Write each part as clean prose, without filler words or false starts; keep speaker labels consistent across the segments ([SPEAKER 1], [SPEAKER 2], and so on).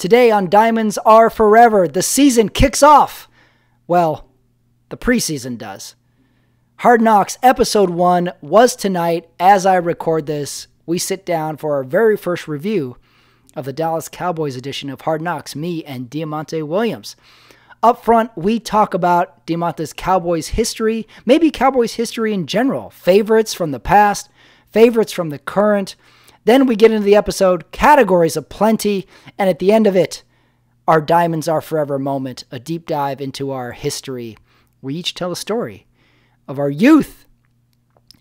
[SPEAKER 1] Today on Diamonds Are Forever, the season kicks off. Well, the preseason does. Hard Knocks Episode 1 was tonight. As I record this, we sit down for our very first review of the Dallas Cowboys edition of Hard Knocks, me and Diamante Williams. Up front, we talk about Diamante's Cowboys history, maybe Cowboys history in general, favorites from the past, favorites from the current. Then we get into the episode, categories aplenty, and at the end of it, our Diamonds Are Forever moment, a deep dive into our history. We each tell a story of our youth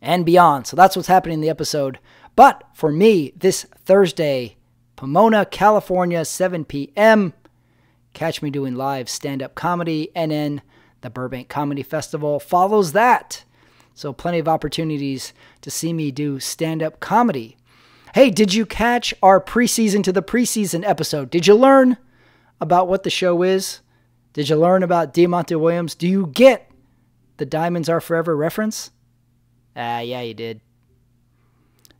[SPEAKER 1] and beyond. So that's what's happening in the episode. But for me, this Thursday, Pomona, California, 7 p.m., catch me doing live stand-up comedy, and then the Burbank Comedy Festival follows that. So plenty of opportunities to see me do stand-up comedy. Hey, did you catch our preseason to the preseason episode? Did you learn about what the show is? Did you learn about Diamante Williams? Do you get the Diamonds Are Forever reference? Yeah, you did.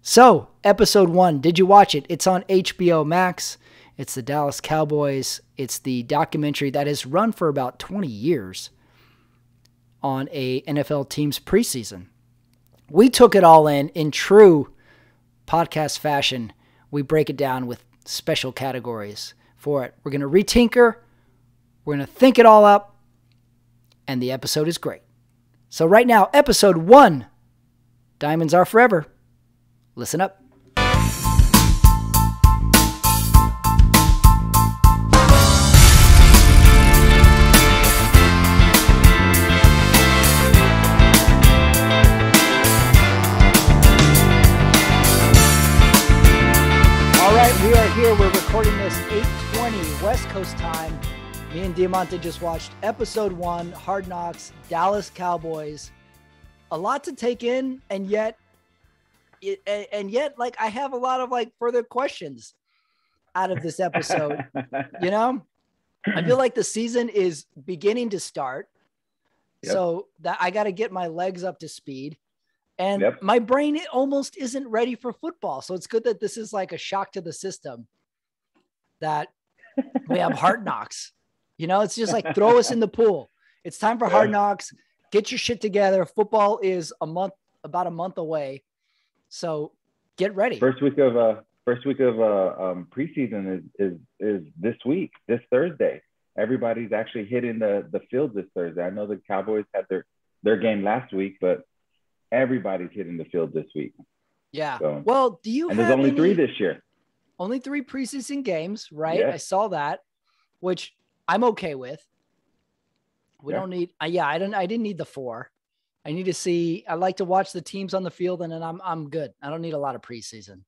[SPEAKER 1] So, episode 1, did you watch it? It's on HBO Max. It's the Dallas Cowboys. It's the documentary that has run for about 20 years on a NFL team's preseason. We took it all in true podcast fashion. We break it down with special categories for it. We're going to retinker. We're going to think it all up. And the episode is great. So right now, episode 1, Diamonds Are Forever. Listen up. We are here. We're recording this 8:20 West Coast time. Me and Diamante just watched episode 1, Hard Knocks, Dallas Cowboys. A lot to take in, and yet, like, I have a lot of like further questions out of this episode. You know, I feel like the season is beginning to start, so that I got to get my legs up to speed. And my brain almost isn't ready for football. So it's good that this is like a shock to the system that we have Hard Knocks. You know, it's just like throw us in the pool. It's time for Hard Knocks. Get your shit together. Football is about a month away. So get ready.
[SPEAKER 2] First week of preseason is this week, this Thursday. Everybody's actually hitting the field this Thursday. I know the Cowboys had their game last week, but everybody's hitting the field this week.
[SPEAKER 1] Yeah. So, well, do you have
[SPEAKER 2] there's only 3 this year.
[SPEAKER 1] Only 3 preseason games, right?
[SPEAKER 2] Yes.
[SPEAKER 1] I saw that, which I'm okay with. We don't need. I didn't need the 4. I need to see. I like to watch the teams on the field, and then I'm good. I don't need a lot of preseason.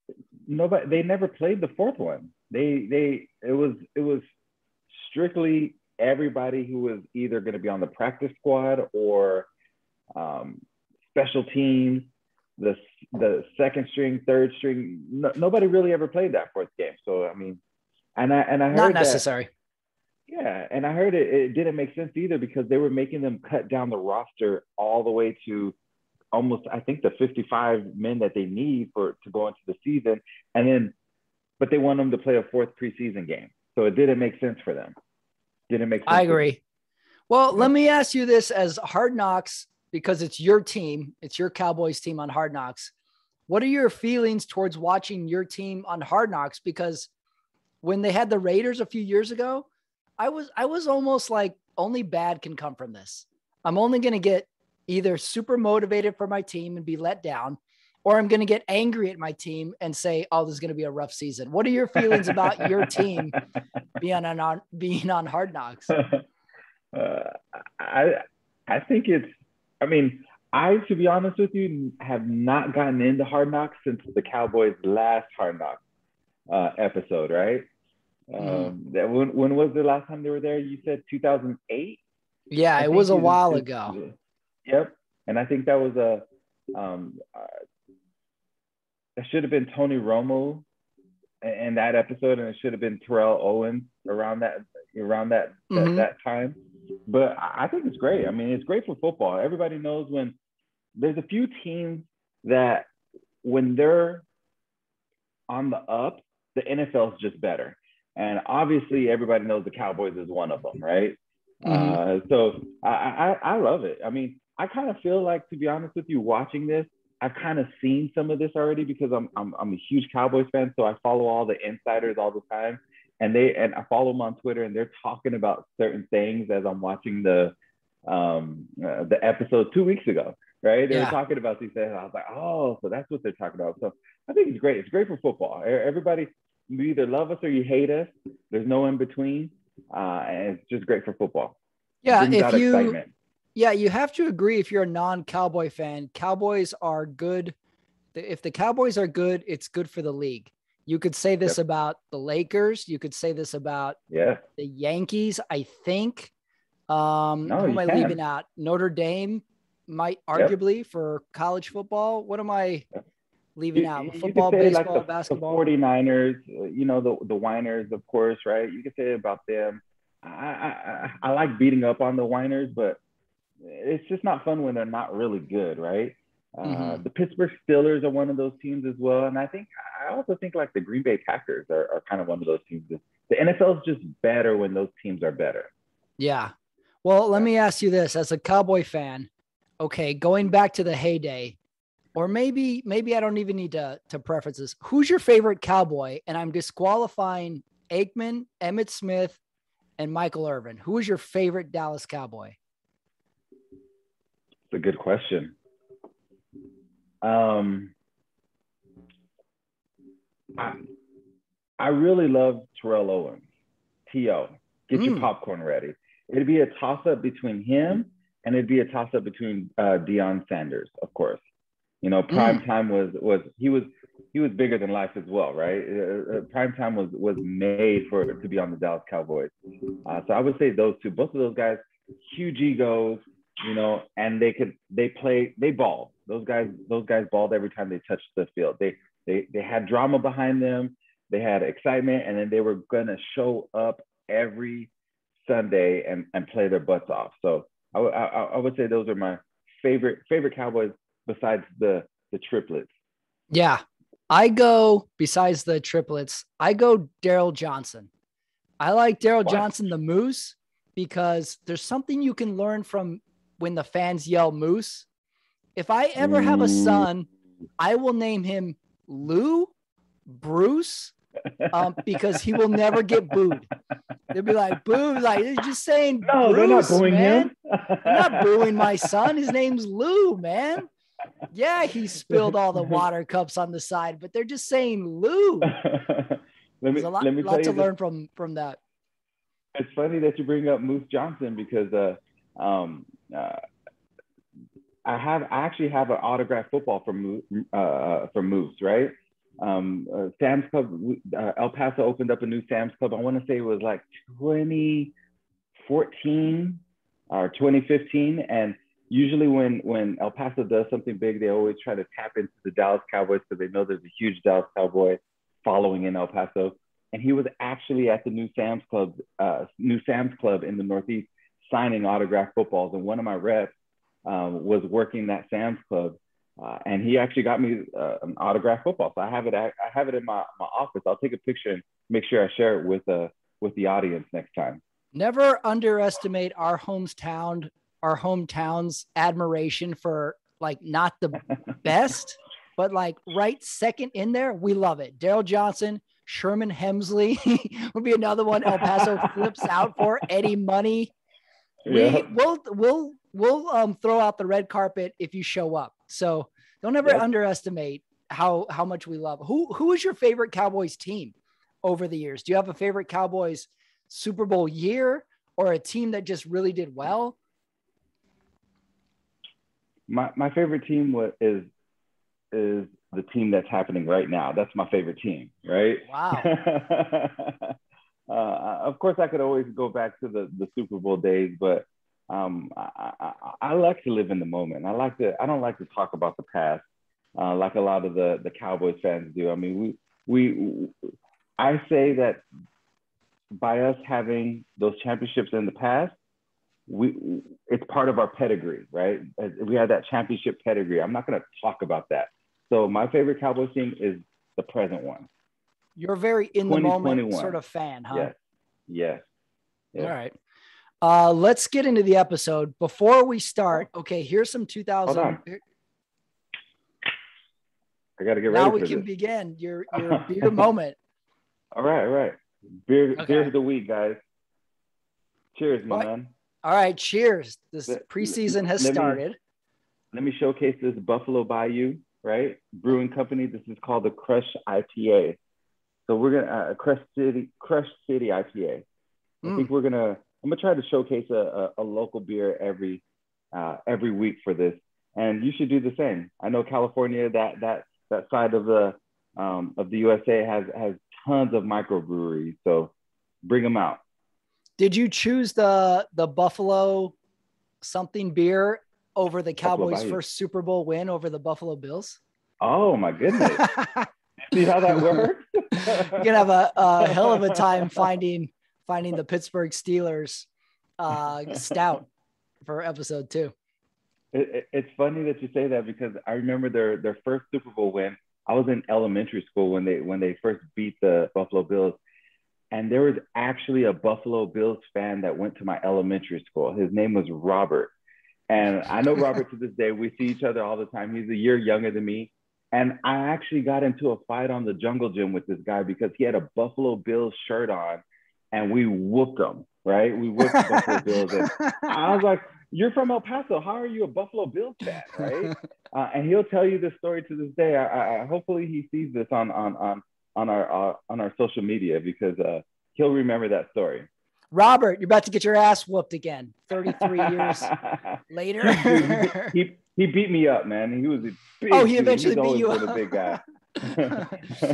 [SPEAKER 2] No, but they never played the 4th one. It was strictly everybody who was either going to be on the practice squad or special teams, the second string, third string. Nobody really ever played that 4th game. So I mean, and I heard
[SPEAKER 1] not necessary.
[SPEAKER 2] And I heard it didn't make sense either because they were making them cut down the roster all the way to almost, I think, the 55 men that they need to go into the season, but they want them to play a 4th preseason game. So it didn't make sense for them. Didn't make sense.
[SPEAKER 1] I agree. Well, let me ask you this as Hard Knocks, because it's your team, it's your Cowboys team on Hard Knocks. What are your feelings towards watching your team on Hard Knocks? Because when they had the Raiders a few years ago, I was almost like only bad can come from this. I'm only going to get either super motivated for my team and be let down, or I'm going to get angry at my team and say, oh, this is going to be a rough season. What are your feelings about your team being on Hard Knocks?
[SPEAKER 2] I think to be honest with you, have not gotten into Hard Knocks since the Cowboys' last Hard Knocks episode, right? When was the last time they were there? You said 2008?
[SPEAKER 1] Yeah, it was a while ago.
[SPEAKER 2] Yep. And I think that was that should have been Tony Romo in that episode, and it should have been Terrell Owens around that time. But I think it's great. I mean, it's great for football. Everybody knows when there's a few teams that when they're on the up, the NFL is just better. And obviously, everybody knows the Cowboys is one of them, right?
[SPEAKER 1] Hmm.
[SPEAKER 2] So I love it. I mean, I kind of feel like, to be honest with you, watching this, I've kind of seen some of this already because I'm a huge Cowboys fan, so I follow all the insiders all the time, and I follow them on Twitter, and they're talking about certain things as I'm watching the episode 2 weeks ago, right? They were
[SPEAKER 1] Yeah.
[SPEAKER 2] talking about these things. I was like, oh, so that's what they're talking about. So I think it's great. It's great for football. Everybody, you either love us or you hate us. There's no in between, and it's just great for football. It
[SPEAKER 1] Yeah.
[SPEAKER 2] brings out excitement.
[SPEAKER 1] Yeah, you have to agree if you're a non-Cowboy fan, Cowboys are good. If the Cowboys are good, it's good for the league. You could say this
[SPEAKER 2] Yep.
[SPEAKER 1] about the Lakers. You could say this about
[SPEAKER 2] Yeah.
[SPEAKER 1] the Yankees, I think.
[SPEAKER 2] No,
[SPEAKER 1] Who am
[SPEAKER 2] you
[SPEAKER 1] I leaving
[SPEAKER 2] can.
[SPEAKER 1] out? Notre Dame might
[SPEAKER 2] Yep.
[SPEAKER 1] arguably for college football. What am I leaving out?
[SPEAKER 2] You could
[SPEAKER 1] Football,
[SPEAKER 2] say like
[SPEAKER 1] baseball,
[SPEAKER 2] the
[SPEAKER 1] basketball.
[SPEAKER 2] 49ers, the whiners, of course, right? You could say about them. I like beating up on the whiners, but it's just not fun when they're not really good, right?
[SPEAKER 1] Mm-hmm.
[SPEAKER 2] The Pittsburgh Steelers are one of those teams as well, and I also think like the Green Bay Packers are kind of one of those teams. The NFL is just better when those teams are better.
[SPEAKER 1] Yeah. Well, let
[SPEAKER 2] Yeah.
[SPEAKER 1] me ask you this as a Cowboy fan. Okay, going back to the heyday, or maybe I don't even need to preference this. Who's your favorite Cowboy? And I'm disqualifying Aikman, Emmett Smith, and Michael Irvin. Who is your favorite Dallas Cowboy?
[SPEAKER 2] It's a good question. Um, I, I really love Terrell Owens. T.O. Get your
[SPEAKER 1] Mm,
[SPEAKER 2] popcorn ready. It'd be a toss up between him and it'd be a toss up between Deion Sanders, of course. Prime
[SPEAKER 1] mm.
[SPEAKER 2] time was bigger than life as well, right? Prime time was made for to be on the Dallas Cowboys. So I would say those two, both of those guys, huge egos, and they balled. Those guys balled every time they touched the field. They had drama behind them, they had excitement, and then they were gonna show up every Sunday and play their butts off. So I would say those are my favorite Cowboys besides the triplets.
[SPEAKER 1] Yeah. I go, besides the triplets, I go Daryl Johnson. I like Daryl
[SPEAKER 2] What?
[SPEAKER 1] Johnson, the Moose, because there's something you can learn from when the fans yell Moose. If I ever have a
[SPEAKER 2] Ooh.
[SPEAKER 1] son, I will name him Lou Bruce, because he will never get booed. They'll be like, boo, like they're just saying
[SPEAKER 2] No, they're not
[SPEAKER 1] Bruce,
[SPEAKER 2] booing
[SPEAKER 1] man.
[SPEAKER 2] him.
[SPEAKER 1] They're not booing my son. His name's Lou, man. Yeah, he spilled all the water cups on the side, but they're just saying Lou.
[SPEAKER 2] let
[SPEAKER 1] There's
[SPEAKER 2] me
[SPEAKER 1] a
[SPEAKER 2] let me tell
[SPEAKER 1] lot to
[SPEAKER 2] you this.
[SPEAKER 1] learn from that.
[SPEAKER 2] It's funny that you bring up Moose Johnson because um, uh, I actually have an autographed football from Moose, right? Sam's Club, El Paso opened up a new Sam's Club. I want to say it was like 2014 or 2015, and usually when El Paso does something big, they always try to tap into the Dallas Cowboys because they know there's a huge Dallas Cowboy following in El Paso. And he was actually at the new Sam's Club in the Northeast signing autographed footballs. And one of my reps was working that Sam's Club, and he actually got me an autographed football. So I have it in my office. I'll take a picture and make sure I share it with the audience next time.
[SPEAKER 1] Never underestimate our hometown's admiration for like not the best, but like right second in there. We love it. Daryl Johnson, Sherman Hemsley would be another one. El Paso flips out for Eddie Money.
[SPEAKER 2] Yeah.
[SPEAKER 1] We'll throw out the red carpet if you show up. So don't ever
[SPEAKER 2] Yep.
[SPEAKER 1] underestimate how much we love. Who is your favorite Cowboys team over the years? Do you have a favorite Cowboys Super Bowl year or a team that just really did well?
[SPEAKER 2] My favorite team is the team that's happening right now. That's my favorite team, right?
[SPEAKER 1] Wow.
[SPEAKER 2] Of course, I could always go back to the Super Bowl days, but I like to live in the moment. I don't like to talk about the past like a lot of the Cowboys fans do. I mean, I say that by us having those championships in the past, it's part of our pedigree, right? We have that championship pedigree. I'm not going to talk about that. So my favorite Cowboys team is the present one.
[SPEAKER 1] You're very in the moment
[SPEAKER 2] 2021.
[SPEAKER 1] sort of fan, huh?
[SPEAKER 2] Yes. Yes.
[SPEAKER 1] All right. Let's get into the episode. Before we start, okay, here's some 2000.
[SPEAKER 2] Hold on. I got to get ready
[SPEAKER 1] Now
[SPEAKER 2] for
[SPEAKER 1] we
[SPEAKER 2] this.
[SPEAKER 1] can begin your beer moment.
[SPEAKER 2] All right. Beer
[SPEAKER 1] Okay.
[SPEAKER 2] of the week, guys. Cheers, my man.
[SPEAKER 1] All right, cheers. This preseason has started.
[SPEAKER 2] Let me showcase this Buffalo Bayou, right? Brewing company. This is called the Crush IPA. So we're gonna Crush City IPA. I think I'm gonna try to showcase a local beer every week for this, and you should do the same. I know California, that side of the USA has tons of microbreweries, so bring them out.
[SPEAKER 1] Did you choose the Buffalo something beer over the Cowboys' first Super Bowl win over the Buffalo Bills?
[SPEAKER 2] Oh my goodness! See how that works?
[SPEAKER 1] You're gonna have a hell of a time finding the Pittsburgh Steelers stout for episode 2.
[SPEAKER 2] It's funny that you say that because I remember their first Super Bowl win. I was in elementary school when they first beat the Buffalo Bills. And there was actually a Buffalo Bills fan that went to my elementary school. His name was Robert. And I know Robert to this day. We see each other all the time. He's a year younger than me. And I actually got into a fight on the jungle gym with this guy because he had a Buffalo Bills shirt on and we whooped him, right? We whooped the Buffalo Bills. And I was like, you're from El Paso. How are you a Buffalo Bills fan, right? And he'll tell you this story to this day. I hopefully he sees this on our social media because he'll remember that story.
[SPEAKER 1] Robert, you're about to get your ass whooped again. 33 years later.
[SPEAKER 2] he beat me up, man. He was a big
[SPEAKER 1] he eventually beat you up.
[SPEAKER 2] A big guy.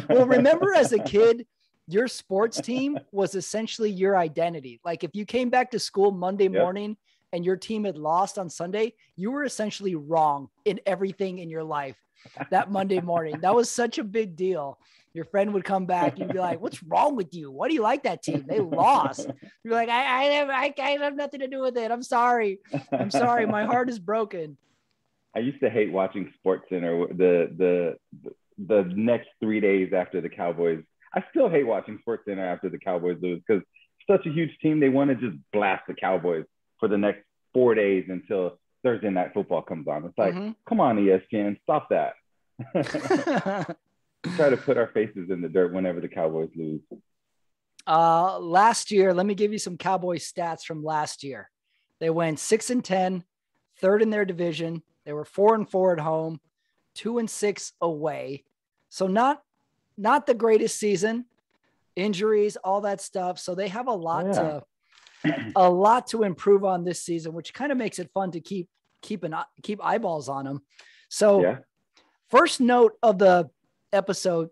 [SPEAKER 1] Well, remember as a kid, your sports team was essentially your identity. Like if you came back to school Monday morning and your team had lost on Sunday, you were essentially wrong in everything in your life that Monday morning. That was such a big deal. Your friend would come back. You'd be like, what's wrong with you? Why do you like that team? They lost. You're like, I have nothing to do with it. I'm sorry. My heart is broken.
[SPEAKER 2] I used to hate watching SportsCenter the next 3 days after the Cowboys. I still hate watching SportsCenter after the Cowboys lose because such a huge team. They want to just blast the Cowboys for the next 4 days until Thursday Night Football comes on. It's like, come on, ESPN, stop that. Try to put our faces in the dirt whenever the Cowboys lose.
[SPEAKER 1] Last year, let me give you some Cowboys stats from last year. They went 6-10, third in their division. They were 4-4 at home, 2-6 away. So not the greatest season, injuries, all that stuff. So they have a lot to improve on this season, which kind of makes it fun to keep eyeballs on them. So first note of the episode,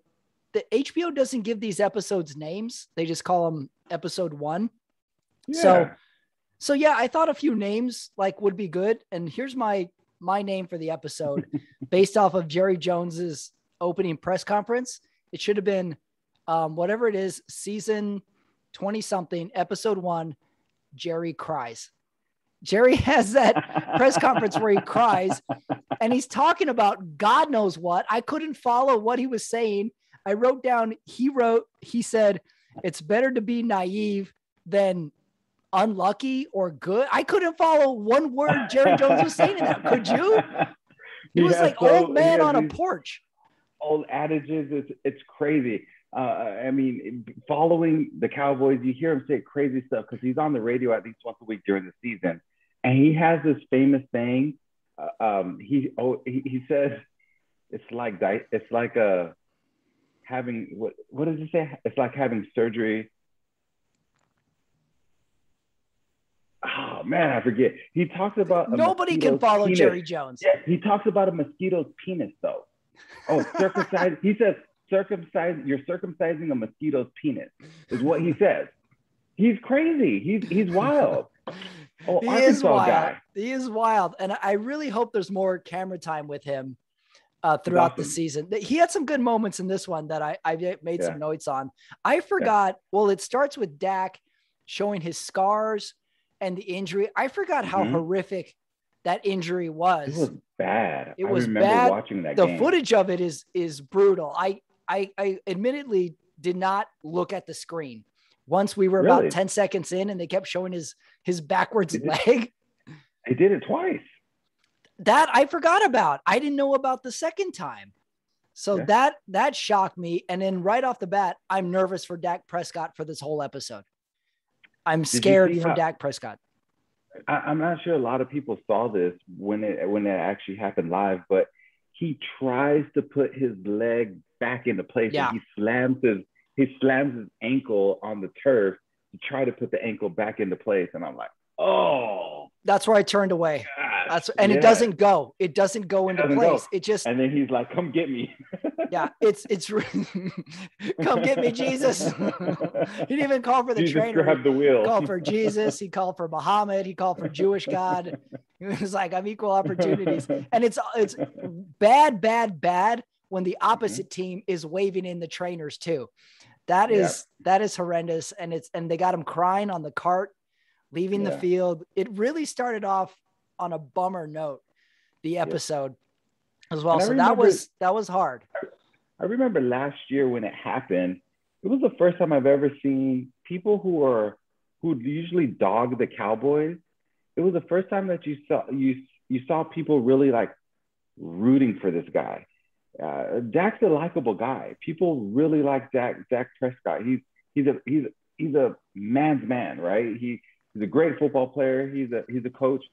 [SPEAKER 1] the HBO doesn't give these episodes names. They just call them episode 1. So yeah, I thought a few names like would be good. And here's my name for the episode based off of Jerry Jones's opening press conference. It should have been whatever it is, season 20 something, episode 1, Jerry Cries. Jerry has that press conference where he cries and he's talking about God knows what. I couldn't follow what he was saying. I wrote down, he said, it's better to be naive than unlucky or good. I couldn't follow one word Jerry Jones was saying in that. Could you? He was like old man on a porch.
[SPEAKER 2] Old adages. It's crazy. I mean, following the Cowboys, you hear him say crazy stuff because he's on the radio at least once a week during the season. And he has this famous thing. He says it's like having what does he say? It's like having surgery. Oh man, I forget. He talks about
[SPEAKER 1] nobody can follow
[SPEAKER 2] penis.
[SPEAKER 1] Jerry Jones.
[SPEAKER 2] Yeah, he talks about a mosquito's penis though. Oh, circumcised. He says you're circumcising a mosquito's penis is what he says. He's crazy. He's wild. Oh,
[SPEAKER 1] he is wild. Guy. He is wild. And I really hope there's more camera time with him throughout the season. He had some good moments in this one that I made some notes on. I forgot. Well, it starts with Dak showing his scars and the injury. I forgot how horrific that injury was.
[SPEAKER 2] It was bad.
[SPEAKER 1] It was
[SPEAKER 2] remember
[SPEAKER 1] bad.
[SPEAKER 2] Watching that
[SPEAKER 1] the
[SPEAKER 2] game.
[SPEAKER 1] Footage of it is brutal. I admittedly did not look at the screen. Once we were
[SPEAKER 2] Really?
[SPEAKER 1] about 10 seconds in and they kept showing his backwards leg.
[SPEAKER 2] He did it twice.
[SPEAKER 1] That I forgot about. I didn't know about the second time. So that shocked me. And then right off the bat, I'm nervous for Dak Prescott for this whole episode. I'm scared for Dak Prescott.
[SPEAKER 2] I'm not sure a lot of people saw this when it actually happened live, but he tries to put his leg back into place.
[SPEAKER 1] Yeah.
[SPEAKER 2] And he slams his ankle on the turf to try to put the ankle back into place. And I'm like, oh,
[SPEAKER 1] that's where I turned away. It doesn't go. It doesn't go into place. It just,
[SPEAKER 2] and then he's like, come get me.
[SPEAKER 1] Yeah. It's come get me, Jesus. He didn't even call for the
[SPEAKER 2] Jesus
[SPEAKER 1] trainer.
[SPEAKER 2] Grabbed the wheel.
[SPEAKER 1] He called for Jesus. He called for Muhammad. He called for Jewish God. He was like, I'm equal opportunities. And it's bad when the opposite team is waving in the trainers too. That is horrendous. And they got him crying on the cart, leaving the field. It really started off on a bummer note, the episode as well. So that was hard.
[SPEAKER 2] I remember last year when it happened, it was the first time I've ever seen people who usually dog the Cowboys. It was the first time that you saw people really like rooting for this guy. Dak's a likable guy. People really like Dak Prescott. He's a man's man, right? He's a great football player. He's a coach.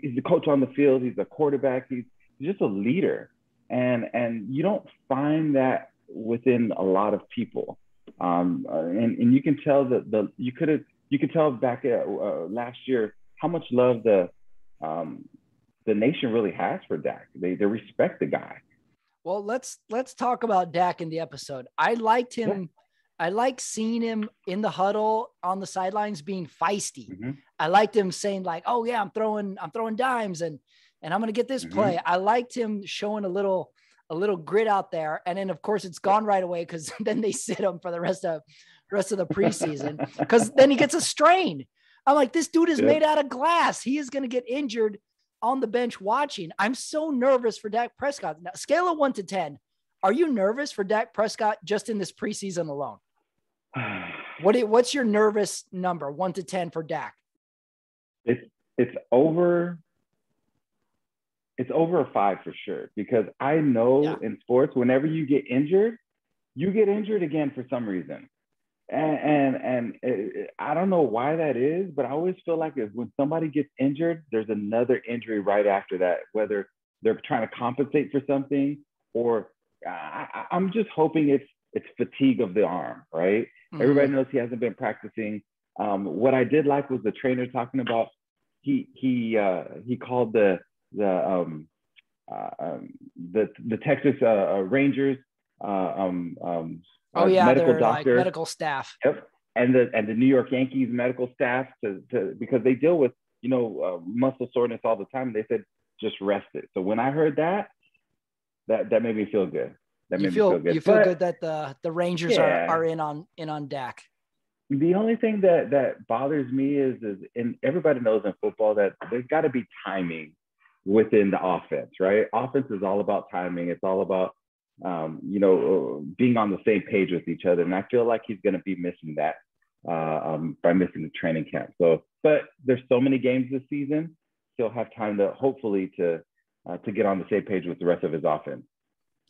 [SPEAKER 2] He's a coach on the field. He's a quarterback. He's just a leader, and you don't find that within a lot of people. And you can tell that you could tell back last year how much love the nation really has for Dak. They respect the guy.
[SPEAKER 1] Well, let's talk about Dak in the episode. I liked him. Yeah. I like seeing him in the huddle on the sidelines being feisty. Mm-hmm. I liked him saying like, "Oh yeah, I'm throwing dimes and I'm going to get this play." I liked him showing a little grit out there. And then of course it's gone right away because then they sit him for the rest of the preseason because then he gets a strain. I'm like, this dude is made out of glass. He is going to get injured on the bench watching. I'm so nervous for Dak Prescott. Now, scale of 1 to 10. Are you nervous for Dak Prescott just in this preseason alone? What's your nervous number, 1 to 10 for Dak?
[SPEAKER 2] It's over a 5 for sure, because I know in sports, whenever you get injured again for some reason. And I don't know why that is, but I always feel like when somebody gets injured, there's another injury right after that, whether they're trying to compensate for something or I'm just hoping it's fatigue of the arm, right? Mm-hmm. Everybody knows he hasn't been practicing. What I did like was the trainer talking about he called the Texas Rangers medical doctor,
[SPEAKER 1] like medical staff.
[SPEAKER 2] Yep. And the New York Yankees medical staff to because they deal with muscle soreness all the time. They said just rest it. So when I heard that made me feel good. You feel
[SPEAKER 1] good that the Rangers are in on Dak.
[SPEAKER 2] The only thing that bothers me is and everybody knows in football that there's got to be timing within the offense, right? Offense is all about timing. It's all about being on the same page with each other. And I feel like he's going to be missing that by missing the training camp. So, but there's so many games this season, he'll have time to hopefully to get on the same page with the rest of his offense.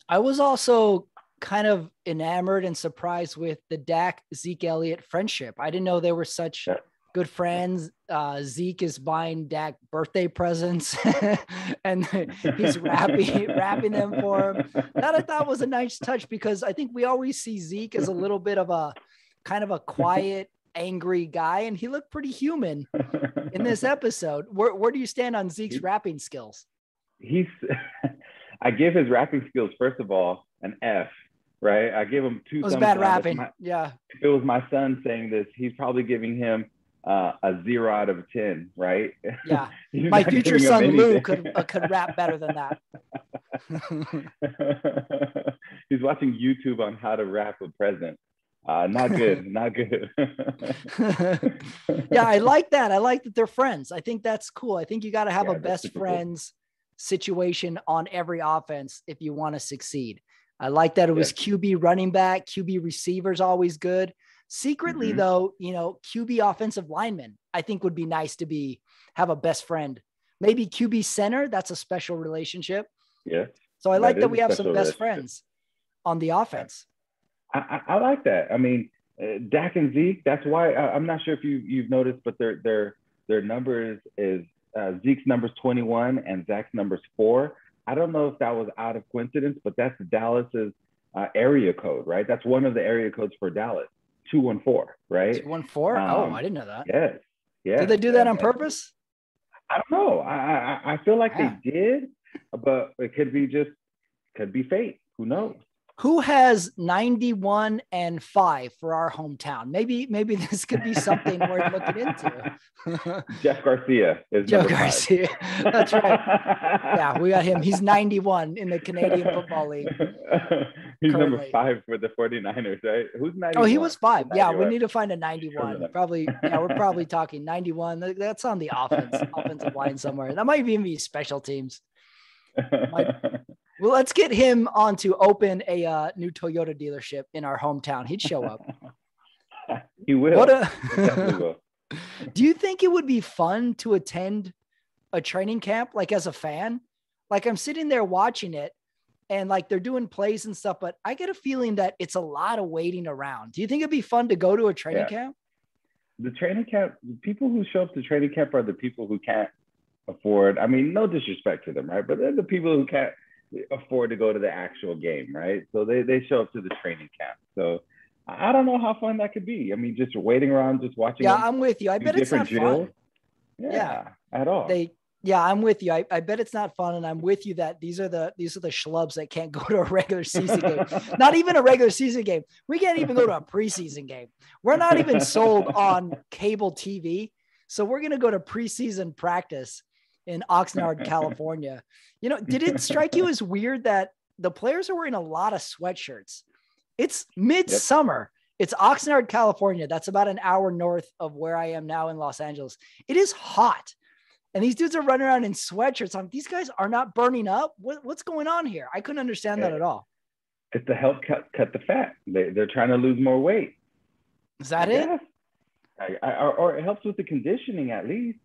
[SPEAKER 1] I was also kind of enamored and surprised with the Dak-Zeke Elliott friendship. I didn't know they were such good friends. Zeke is buying Dak birthday presents and he's wrapping them for him. That I thought was a nice touch because I think we always see Zeke as a little bit of a kind of a quiet, angry guy, and he looked pretty human in this episode. Where do you stand on Zeke's rapping skills?
[SPEAKER 2] I give his rapping skills, first of all, an F, right? I give him 2 thumbs down. It was bad
[SPEAKER 1] rapping.
[SPEAKER 2] If it was my son saying this, he's probably giving him a 0 out of 10, right?
[SPEAKER 1] Yeah. My future son Lou could rap better than that.
[SPEAKER 2] He's watching YouTube on how to rap a present. Not good.
[SPEAKER 1] Yeah, I like that. I like that they're friends. I think that's cool. I think you got to have a best friends situation on every offense if you want to succeed. I like that it was QB running back, QB receivers, always good. Secretly, though, QB offensive lineman, I think would be nice to have a best friend. Maybe QB center, that's a special relationship.
[SPEAKER 2] Yeah.
[SPEAKER 1] So I like that we have some best friends on the offense.
[SPEAKER 2] I like that. I mean, Dak and Zeke, that's why I'm not sure if you've noticed, but their numbers is Zeke's number's 21 and Zach's number's 4. I don't know if that was out of coincidence, but that's Dallas's area code, right? That's one of the area codes for Dallas, 214, right?
[SPEAKER 1] 214? Oh, I didn't know that.
[SPEAKER 2] Yes. Yeah.
[SPEAKER 1] Did they do that on purpose?
[SPEAKER 2] I don't know. I feel like they did, but it could be fate. Who knows?
[SPEAKER 1] Who has 91 and 5 for our hometown? Maybe this could be something worth looking into.
[SPEAKER 2] Jeff Garcia is
[SPEAKER 1] Joe Garcia. That's right. Yeah, we got him. He's 91 in the Canadian Football League.
[SPEAKER 2] He's currently number 5 for the 49ers, right? Who's 91?
[SPEAKER 1] Oh, he was 5. Yeah, we need to find a 91. Probably, we're probably talking 91. That's on the offensive line somewhere. That might even be special teams. Well, let's get him on to open a new Toyota dealership in our hometown. He'd show up.
[SPEAKER 2] He will. He definitely will.
[SPEAKER 1] Do you think it would be fun to attend a training camp, like as a fan? Like I'm sitting there watching it and like they're doing plays and stuff, but I get a feeling that it's a lot of waiting around. Do you think it'd be fun to go to a training camp?
[SPEAKER 2] The training camp, people who show up to training camp are the people who can't afford. I mean, no disrespect to them, right? But they're the people who can't afford to go to the actual game, right? So they show up to the training camp. So I don't know how fun that could be. I mean, just waiting around, just watching.
[SPEAKER 1] Yeah, I'm with you. I bet it's not fun.
[SPEAKER 2] Yeah, at all.
[SPEAKER 1] I'm with you. I bet it's not fun, and I'm with you that these are the schlubs that can't go to a regular season game. Not even a regular season game. We can't even go to a preseason game. We're not even sold on cable TV, so we're gonna go to preseason practice in Oxnard, California. Did it strike you as weird that the players are wearing a lot of sweatshirts? It's midsummer. Yep. It's Oxnard, California. That's about an hour north of where I am now in Los Angeles. It is hot. And these dudes are running around in sweatshirts. These guys are not burning up. What's going on here? I couldn't understand that at all.
[SPEAKER 2] It's to help cut the fat. They're trying to lose more weight.
[SPEAKER 1] Is that it?
[SPEAKER 2] Or it helps with the conditioning at least.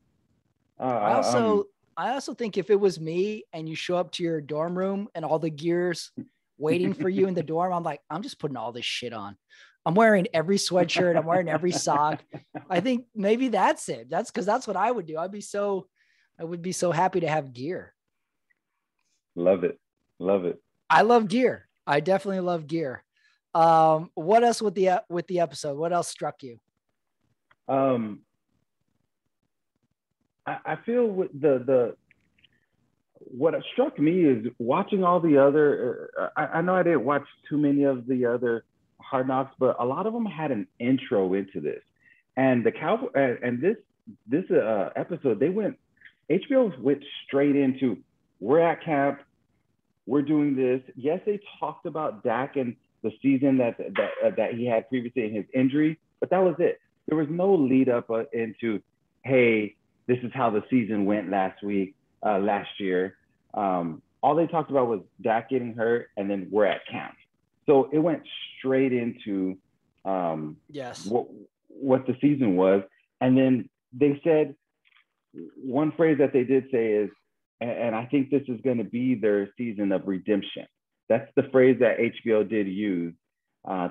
[SPEAKER 1] I also think if it was me and you show up to your dorm room and all the gear's waiting for you in the dorm, I'm like, I'm just putting all this shit on. I'm wearing every sweatshirt. I'm wearing every sock. I think maybe that's it. That's because that's what I would do. I would be so happy to have gear.
[SPEAKER 2] Love it.
[SPEAKER 1] I love gear. I definitely love gear. What else with the episode? What else struck you?
[SPEAKER 2] I feel with what struck me is watching all the other. I know I didn't watch too many of the other Hard Knocks, but a lot of them had an intro into this. And the Cowboy and this episode, HBO went straight into, we're at camp, we're doing this. Yes, they talked about Dak and the season that he had previously in his injury, but that was it. There was no lead up into, hey, this is how the season went last year. All they talked about was Dak getting hurt, and then we're at camp. So it went straight into what the season was. And then they said, one phrase that they did say is, and I think this is going to be their season of redemption. That's the phrase that HBO did use. I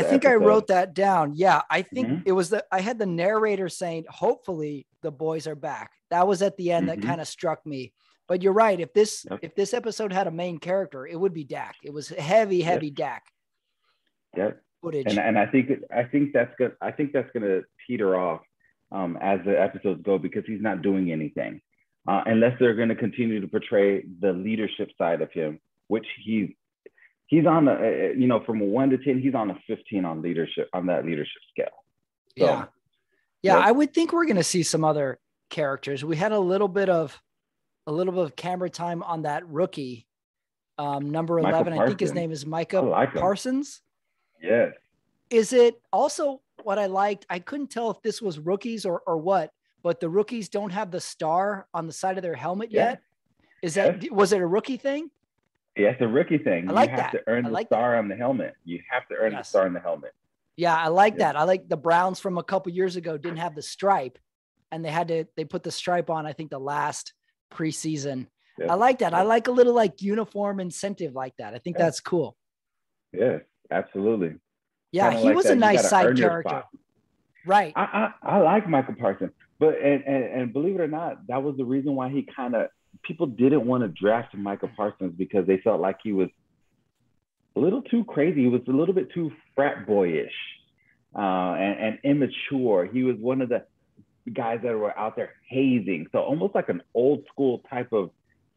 [SPEAKER 1] think I wrote that down. Yeah, I think it was I had the narrator saying, hopefully the boys are back. That was at the end that kind of struck me. But you're right. If this episode had a main character, it would be Dak. It was heavy Dak.
[SPEAKER 2] Yep.
[SPEAKER 1] Footage.
[SPEAKER 2] And I think that's good. I think that's gonna peter off as the episodes go, because he's not doing anything unless they're going to continue to portray the leadership side of him, which he's on the from a 1 to 10, he's on a 15 on that leadership scale. So,
[SPEAKER 1] yeah. I would think we're going to see some other characters. We had a little bit of camera time on that rookie, number 11. I think his name is Micah Parsons.
[SPEAKER 2] Yes.
[SPEAKER 1] Is it also what I liked? I couldn't tell if this was rookies or what, but the rookies don't have the star on the side of their helmet yet. Was it a rookie thing?
[SPEAKER 2] Yeah, it's a rookie thing.
[SPEAKER 1] I
[SPEAKER 2] You
[SPEAKER 1] like
[SPEAKER 2] have
[SPEAKER 1] that.
[SPEAKER 2] to earn
[SPEAKER 1] I
[SPEAKER 2] the
[SPEAKER 1] like that.
[SPEAKER 2] star on the helmet. You have to earn the
[SPEAKER 1] Yes.
[SPEAKER 2] star on the helmet.
[SPEAKER 1] Yeah, I like
[SPEAKER 2] Yeah.
[SPEAKER 1] that. I like the Browns from a couple years ago didn't have the stripe, and they put the stripe on, I think, the last preseason.
[SPEAKER 2] Yeah.
[SPEAKER 1] I like that.
[SPEAKER 2] Yeah.
[SPEAKER 1] I like a little like uniform incentive like that. I think that's cool.
[SPEAKER 2] Yes, absolutely.
[SPEAKER 1] Yeah,
[SPEAKER 2] Kind of
[SPEAKER 1] he
[SPEAKER 2] like
[SPEAKER 1] was a
[SPEAKER 2] that. You
[SPEAKER 1] nice
[SPEAKER 2] got to
[SPEAKER 1] side
[SPEAKER 2] earn your
[SPEAKER 1] character.
[SPEAKER 2] spot.
[SPEAKER 1] Right.
[SPEAKER 2] I like Michael Parsons, but and believe it or not, that was the reason why he kind of people didn't want to draft Michael Parsons because they felt like he was a little too crazy. He was a little bit too frat boyish and immature. He was one of the guys that were out there hazing, so almost like an old school type of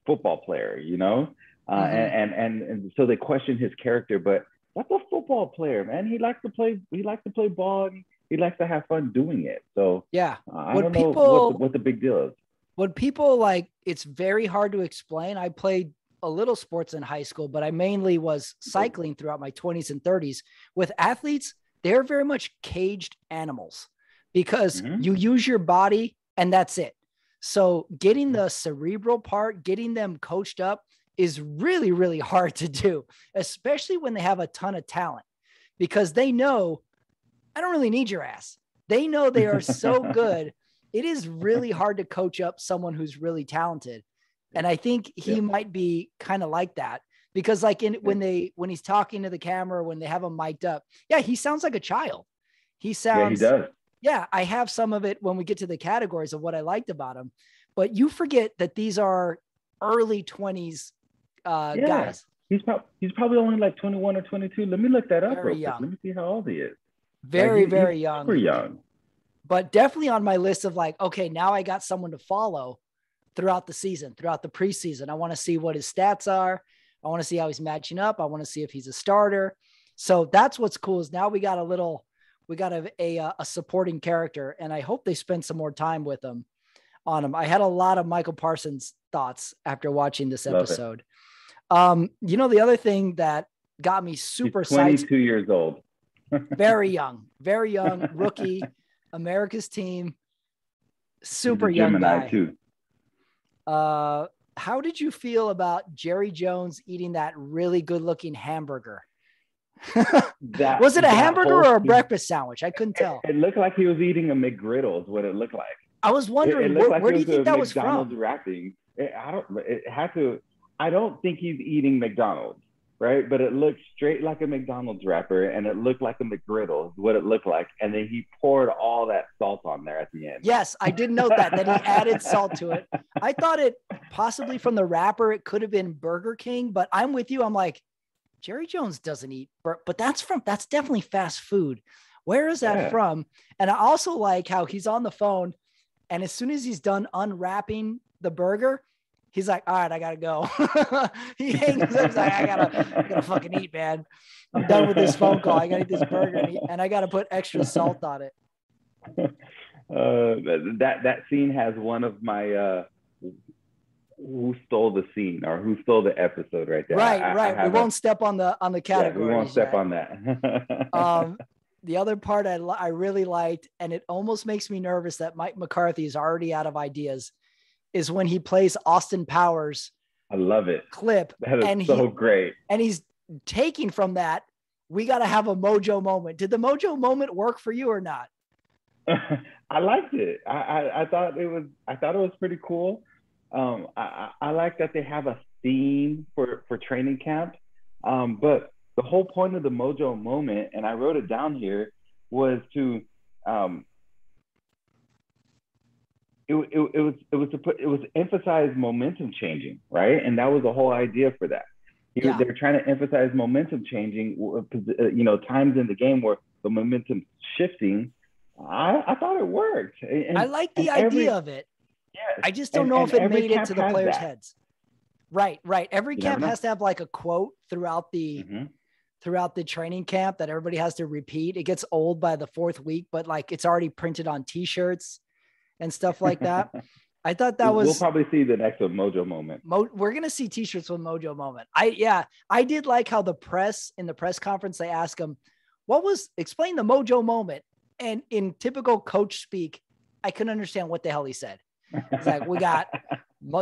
[SPEAKER 2] football player, you know. And so they questioned his character, but that's a football player, man. He likes to play. He likes to play ball. And he likes to have fun doing it. So
[SPEAKER 1] yeah,
[SPEAKER 2] I don't know what the big deal is.
[SPEAKER 1] What people like, it's very hard to explain. I played a little sports in high school, but I mainly was cycling throughout my 20s and 30s. With athletes, they're very much caged animals because you use your body and that's it. So getting the cerebral part, getting them coached up is really, really hard to do, especially when they have a ton of talent because they know I don't really need your ass. They know they are so good. It is really hard to coach up someone who's really talented. And I think he might be kind of like that because like when he's talking to the camera, when they have him mic'd up, he sounds like a child. He sounds,
[SPEAKER 2] he does.
[SPEAKER 1] Yeah, I have some of it when we get to the categories of what I liked about him, but you forget that these are early 20s guys.
[SPEAKER 2] He's probably only like 21 or 22. Let me look that up
[SPEAKER 1] Very
[SPEAKER 2] real
[SPEAKER 1] young.
[SPEAKER 2] quick. Let me see how old he is.
[SPEAKER 1] Very,
[SPEAKER 2] he's
[SPEAKER 1] very young.
[SPEAKER 2] Super young.
[SPEAKER 1] But definitely on my list of like, okay, now I got someone to follow throughout the season, throughout the preseason. I want to see what his stats are. I want to see how he's matching up. I want to see if he's a starter. So that's what's cool is now we got a supporting character, and I hope they spend some more time with him on him. I had a lot of Michael Parsons thoughts after watching this episode. The other thing that got me super
[SPEAKER 2] He's 22 years old.
[SPEAKER 1] very young rookie, America's team, super young
[SPEAKER 2] Gemini
[SPEAKER 1] guy
[SPEAKER 2] too.
[SPEAKER 1] How did you feel about Jerry Jones eating that really good looking hamburger? Was it a hamburger or a breakfast sandwich? I couldn't tell.
[SPEAKER 2] It looked like he was eating a McGriddle is what it looked like.
[SPEAKER 1] I was wondering, where do you think that was
[SPEAKER 2] McDonald's
[SPEAKER 1] from?
[SPEAKER 2] wrapping. I don't think he's eating McDonald's, right? But it looked straight like a McDonald's wrapper, and it looked like a McGriddle is what it looked like. And then he poured all that salt on there at the end.
[SPEAKER 1] Yes, I did note that he added salt to it. I thought it possibly from the wrapper, it could have been Burger King, but I'm with you. I'm like, Jerry Jones doesn't eat, but that's definitely fast food. Where is that from? And I also like how he's on the phone, and as soon as he's done unwrapping the burger, he's like, all right, I gotta go. He hangs up. He's like, I gotta fucking eat, man. I'm done with this phone call. I gotta eat this burger and I gotta put extra salt on it.
[SPEAKER 2] That scene has one of my who stole the scene or who stole the episode right there.
[SPEAKER 1] Right. We won't step on the category.
[SPEAKER 2] We won't step on that.
[SPEAKER 1] The other part I really liked, and it almost makes me nervous that Mike McCarthy is already out of ideas, is when he plays Austin Powers.
[SPEAKER 2] I love it.
[SPEAKER 1] Clip.
[SPEAKER 2] That is so great.
[SPEAKER 1] And he's taking from that, we got to have a mojo moment. Did the mojo moment work for you or not?
[SPEAKER 2] I liked it. I thought it was pretty cool. I like that they have a theme for training camp. But the whole point of the mojo moment, and I wrote it down here, was to it was emphasize momentum changing, right? And that was the whole idea for that. They're trying to emphasize momentum changing, times in the game where the momentum shifting. I thought it worked.
[SPEAKER 1] I like the idea of it.
[SPEAKER 2] Yes.
[SPEAKER 1] I just don't know if it made it to the players' heads. Right. Every camp has to have like a quote throughout the training camp that everybody has to repeat. It gets old by the fourth week, but like it's already printed on T-shirts and stuff like that. I thought that was.
[SPEAKER 2] We'll probably see the next one, Mojo Moment.
[SPEAKER 1] We're gonna see T-shirts with Mojo Moment. I did like how in the press conference they asked him, explain the Mojo Moment, and in typical coach speak, I couldn't understand what the hell he said. He's like,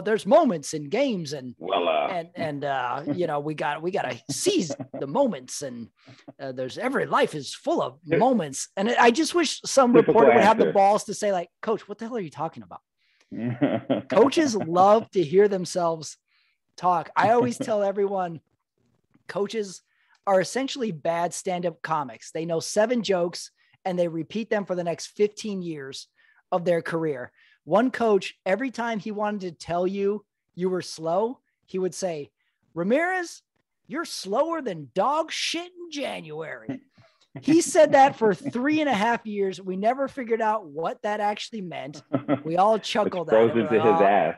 [SPEAKER 1] there's moments in games and
[SPEAKER 2] Well,
[SPEAKER 1] we got to seize the moments, and there's every life is full of moments. And I just wish some reporter would have the balls to say, like, Coach, what the hell are you talking about? Coaches love to hear themselves talk. I always tell everyone, coaches are essentially bad stand-up comics. They know 7 jokes and they repeat them for the next 15 years of their career. One coach, every time he wanted to tell you you were slow, he would say, Ramirez, you're slower than dog shit in January. He said that for 3.5 years. We never figured out what that actually meant. We all chuckled at it.
[SPEAKER 2] Froze into his ass.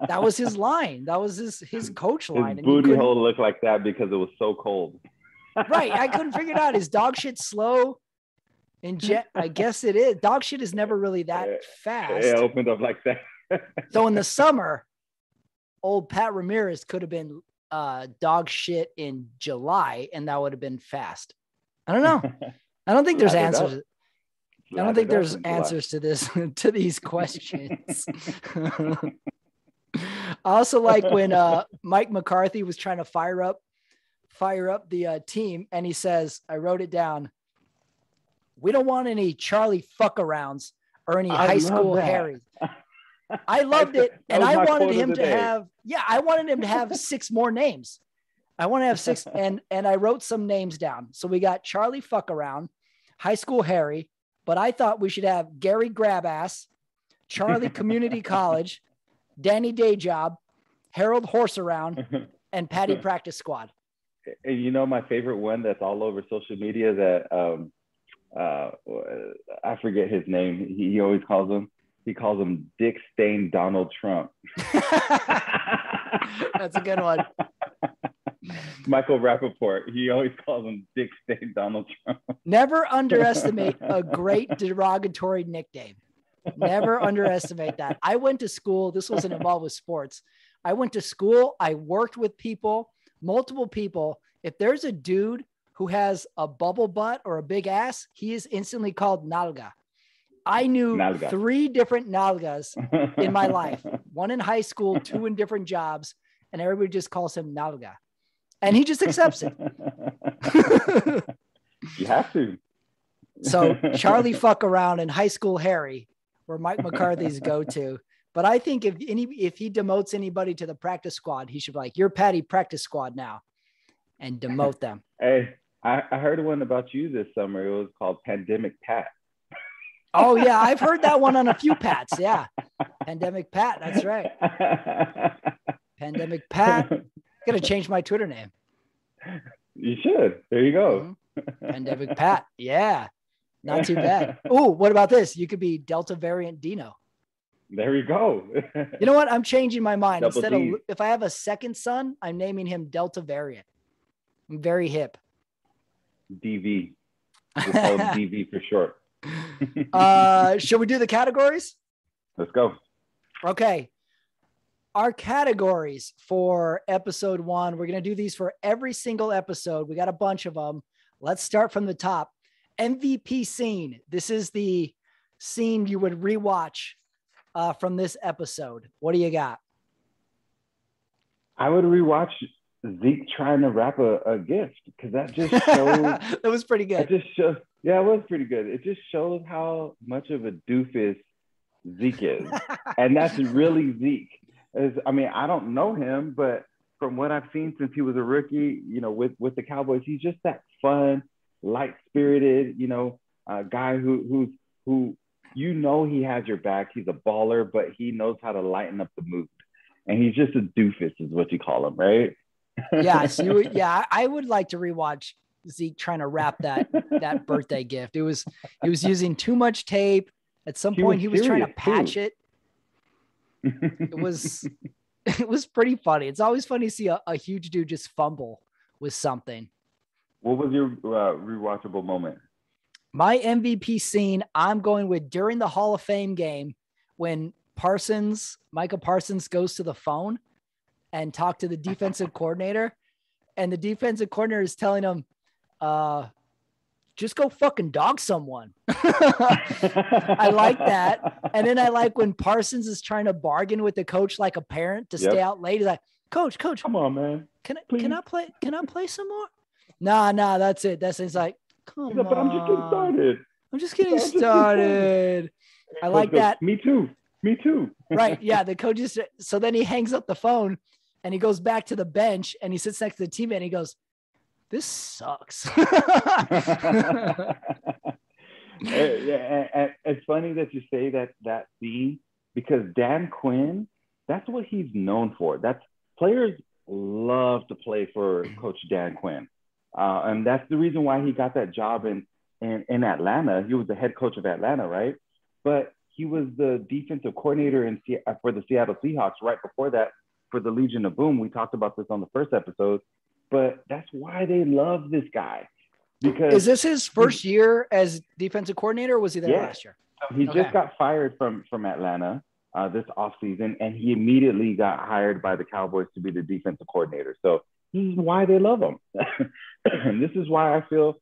[SPEAKER 1] That was his line. That was his coach line.
[SPEAKER 2] His booty hole looked like that because it was so cold.
[SPEAKER 1] Right. I couldn't figure it out. Is dog shit slow? I guess it is. Dog shit is never really that fast.
[SPEAKER 2] It opened up like that.
[SPEAKER 1] So in the summer, old Pat Ramirez could have been dog shit in July, and that would have been fast. I don't know. I don't think there's answers. I don't think there's answers to this, to these questions. I also like when Mike McCarthy was trying to fire up the team, and he says, I wrote it down, we don't want any Charlie fuck-arounds or any high school Harry. I loved it. And I wanted him to have 6 more names. I want to have 6. And I wrote some names down. So we got Charlie Fuck-Around, High School Harry, but I thought we should have Gary Grabass, Charlie Community College, Danny Dayjob, Harold Horse Around, and Patty Practice Squad.
[SPEAKER 2] And you know, my favorite one that's all over social media that I forget his name. He always calls him Dick Stain Donald Trump.
[SPEAKER 1] That's a good one.
[SPEAKER 2] Michael Rappaport, he always calls him Dick Stain Donald Trump.
[SPEAKER 1] Never underestimate a great derogatory nickname. Never underestimate that. I went to school. This wasn't involved with sports. I went to school. I worked with people, multiple people. If there's a dude who has a bubble butt or a big ass, he is instantly called Nalga. I knew 3 different Nalgas in my life, 1 in high school, 2 in different jobs, and everybody just calls him Nalga. And he just accepts it.
[SPEAKER 2] You have to.
[SPEAKER 1] So Charlie Fuck-Around and High School Harry were Mike McCarthy's go-to. But I think if he demotes anybody to the practice squad, he should be like, you're Patty Practice Squad now, and demote them.
[SPEAKER 2] Hey, I heard one about you this summer. It was called Pandemic Pat.
[SPEAKER 1] Oh, yeah. I've heard that one on a few Pats. Yeah. Pandemic Pat. That's right. Pandemic Pat. Got to change my Twitter name.
[SPEAKER 2] You should. There you go.
[SPEAKER 1] Mm-hmm. Pandemic Pat. Yeah. Not too bad. Oh, what about this? You could be Delta variant Dino.
[SPEAKER 2] There you go.
[SPEAKER 1] You know what? I'm changing my mind. Instead of, if I have a second son, I'm naming him Delta variant. I'm very hip.
[SPEAKER 2] DV. We'll call him DV for short.
[SPEAKER 1] Should we do the categories?
[SPEAKER 2] Let's go.
[SPEAKER 1] Okay. Our categories for episode 1, we're going to do these for every single episode. We got a bunch of them. Let's start from the top. MVP scene. This is the scene you would rewatch from this episode. What do you got?
[SPEAKER 2] I would rewatch Zeke trying to wrap a gift, because that just shows.
[SPEAKER 1] It was pretty good.
[SPEAKER 2] It was pretty good. It just shows how much of a doofus Zeke is. And that's really Zeke. I don't know him, but from what I've seen since he was a rookie, with the Cowboys, he's just that fun, light-spirited, guy who he has your back. He's a baller, but he knows how to lighten up the mood. And he's just a doofus is what you call him, right?
[SPEAKER 1] Yes, I would like to rewatch Zeke trying to wrap that birthday gift. He was using too much tape. At some point, he was trying to patch it. It was pretty funny. It's always funny to see a huge dude just fumble with something. What
[SPEAKER 2] was your rewatchable moment?
[SPEAKER 1] My MVP scene, I'm going with during the Hall of Fame game when Micah Parsons goes to the phone and talk to the defensive coordinator, and the defensive coordinator is telling him, just go fucking dog someone. I like that. And then I like when Parsons is trying to bargain with the coach like a parent to stay out late. He's like, coach,
[SPEAKER 2] come on, man.
[SPEAKER 1] Can I play some more? Nah, that's it. It's like, come on.
[SPEAKER 2] But I'm just getting started.
[SPEAKER 1] I'm just getting started. I like that.
[SPEAKER 2] Me too.
[SPEAKER 1] Right. Yeah. The coach is, so then he hangs up the phone and he goes back to the bench and he sits next to the teammate and he goes, this sucks.
[SPEAKER 2] Yeah, and it's funny that you say that scene, because Dan Quinn, that's what he's known for. Players love to play for Coach Dan Quinn, and that's the reason why he got that job in Atlanta. He was the head coach of Atlanta, right? But he was the defensive coordinator for the Seattle Seahawks right before that for the Legion of Boom. We talked about this on the first episode, but that's why they love this guy. Because
[SPEAKER 1] is this his first year as defensive coordinator, or was he there last year?
[SPEAKER 2] So he just got fired from Atlanta this offseason, and he immediately got hired by the Cowboys to be the defensive coordinator. So this is why they love him. And this is why I feel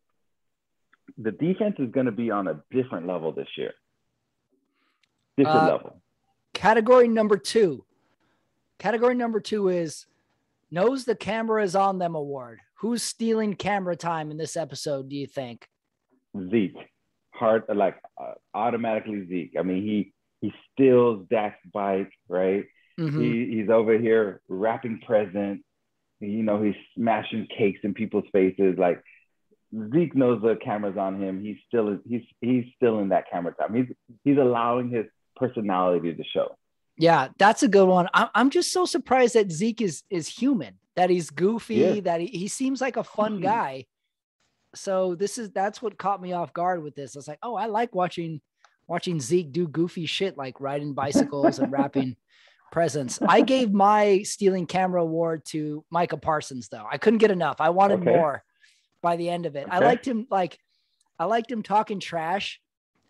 [SPEAKER 2] the defense is going to be on a different level this year. Different level.
[SPEAKER 1] Category number two is knows the camera is on them award. Who's stealing camera time in this episode, do you think?
[SPEAKER 2] Zeke. Automatically Zeke. I mean, he steals Dak's bike, right? Mm-hmm. He's over here wrapping presents. He's smashing cakes in people's faces. Like, Zeke knows the camera's on him. He's still in that camera time. He's allowing his personality to show.
[SPEAKER 1] Yeah, that's a good one. I'm just so surprised that Zeke is human, that he's goofy, that he seems like a fun guy. So that's what caught me off guard with this. I was like, oh, I like watching Zeke do goofy shit like riding bicycles and wrapping presents. I gave my stealing camera award to Micah Parsons, though. I couldn't get enough. I wanted more by the end of it. Okay. I liked him talking trash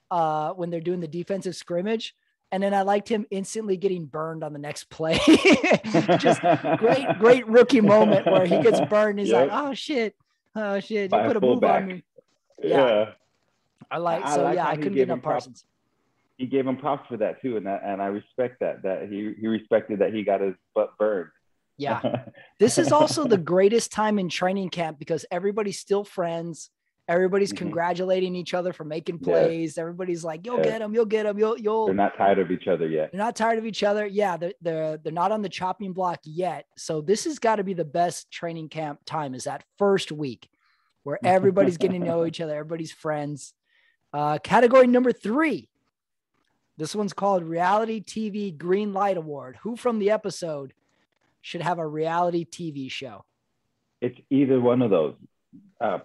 [SPEAKER 1] when they're doing the defensive scrimmage. And then I liked him instantly getting burned on the next play. Just great rookie moment where he gets burned. He's like, oh shit. You put a move on me. Yeah. I couldn't get enough Parsons.
[SPEAKER 2] He gave him props for that too. And I respect that he respected that he got his butt burned.
[SPEAKER 1] Yeah. This is also the greatest time in training camp because everybody's still friends. Everybody's congratulating each other for making plays. Yes. Everybody's like, you'll get them. They're
[SPEAKER 2] not tired of each other yet.
[SPEAKER 1] They're not tired of each other. Yeah. They're not on the chopping block yet. So this has got to be the best training camp time, is that first week where everybody's getting to know each other. Everybody's friends. Category number 3. This one's called Reality TV Green Light Award. Who from the episode should have a reality TV show?
[SPEAKER 2] It's either one of those.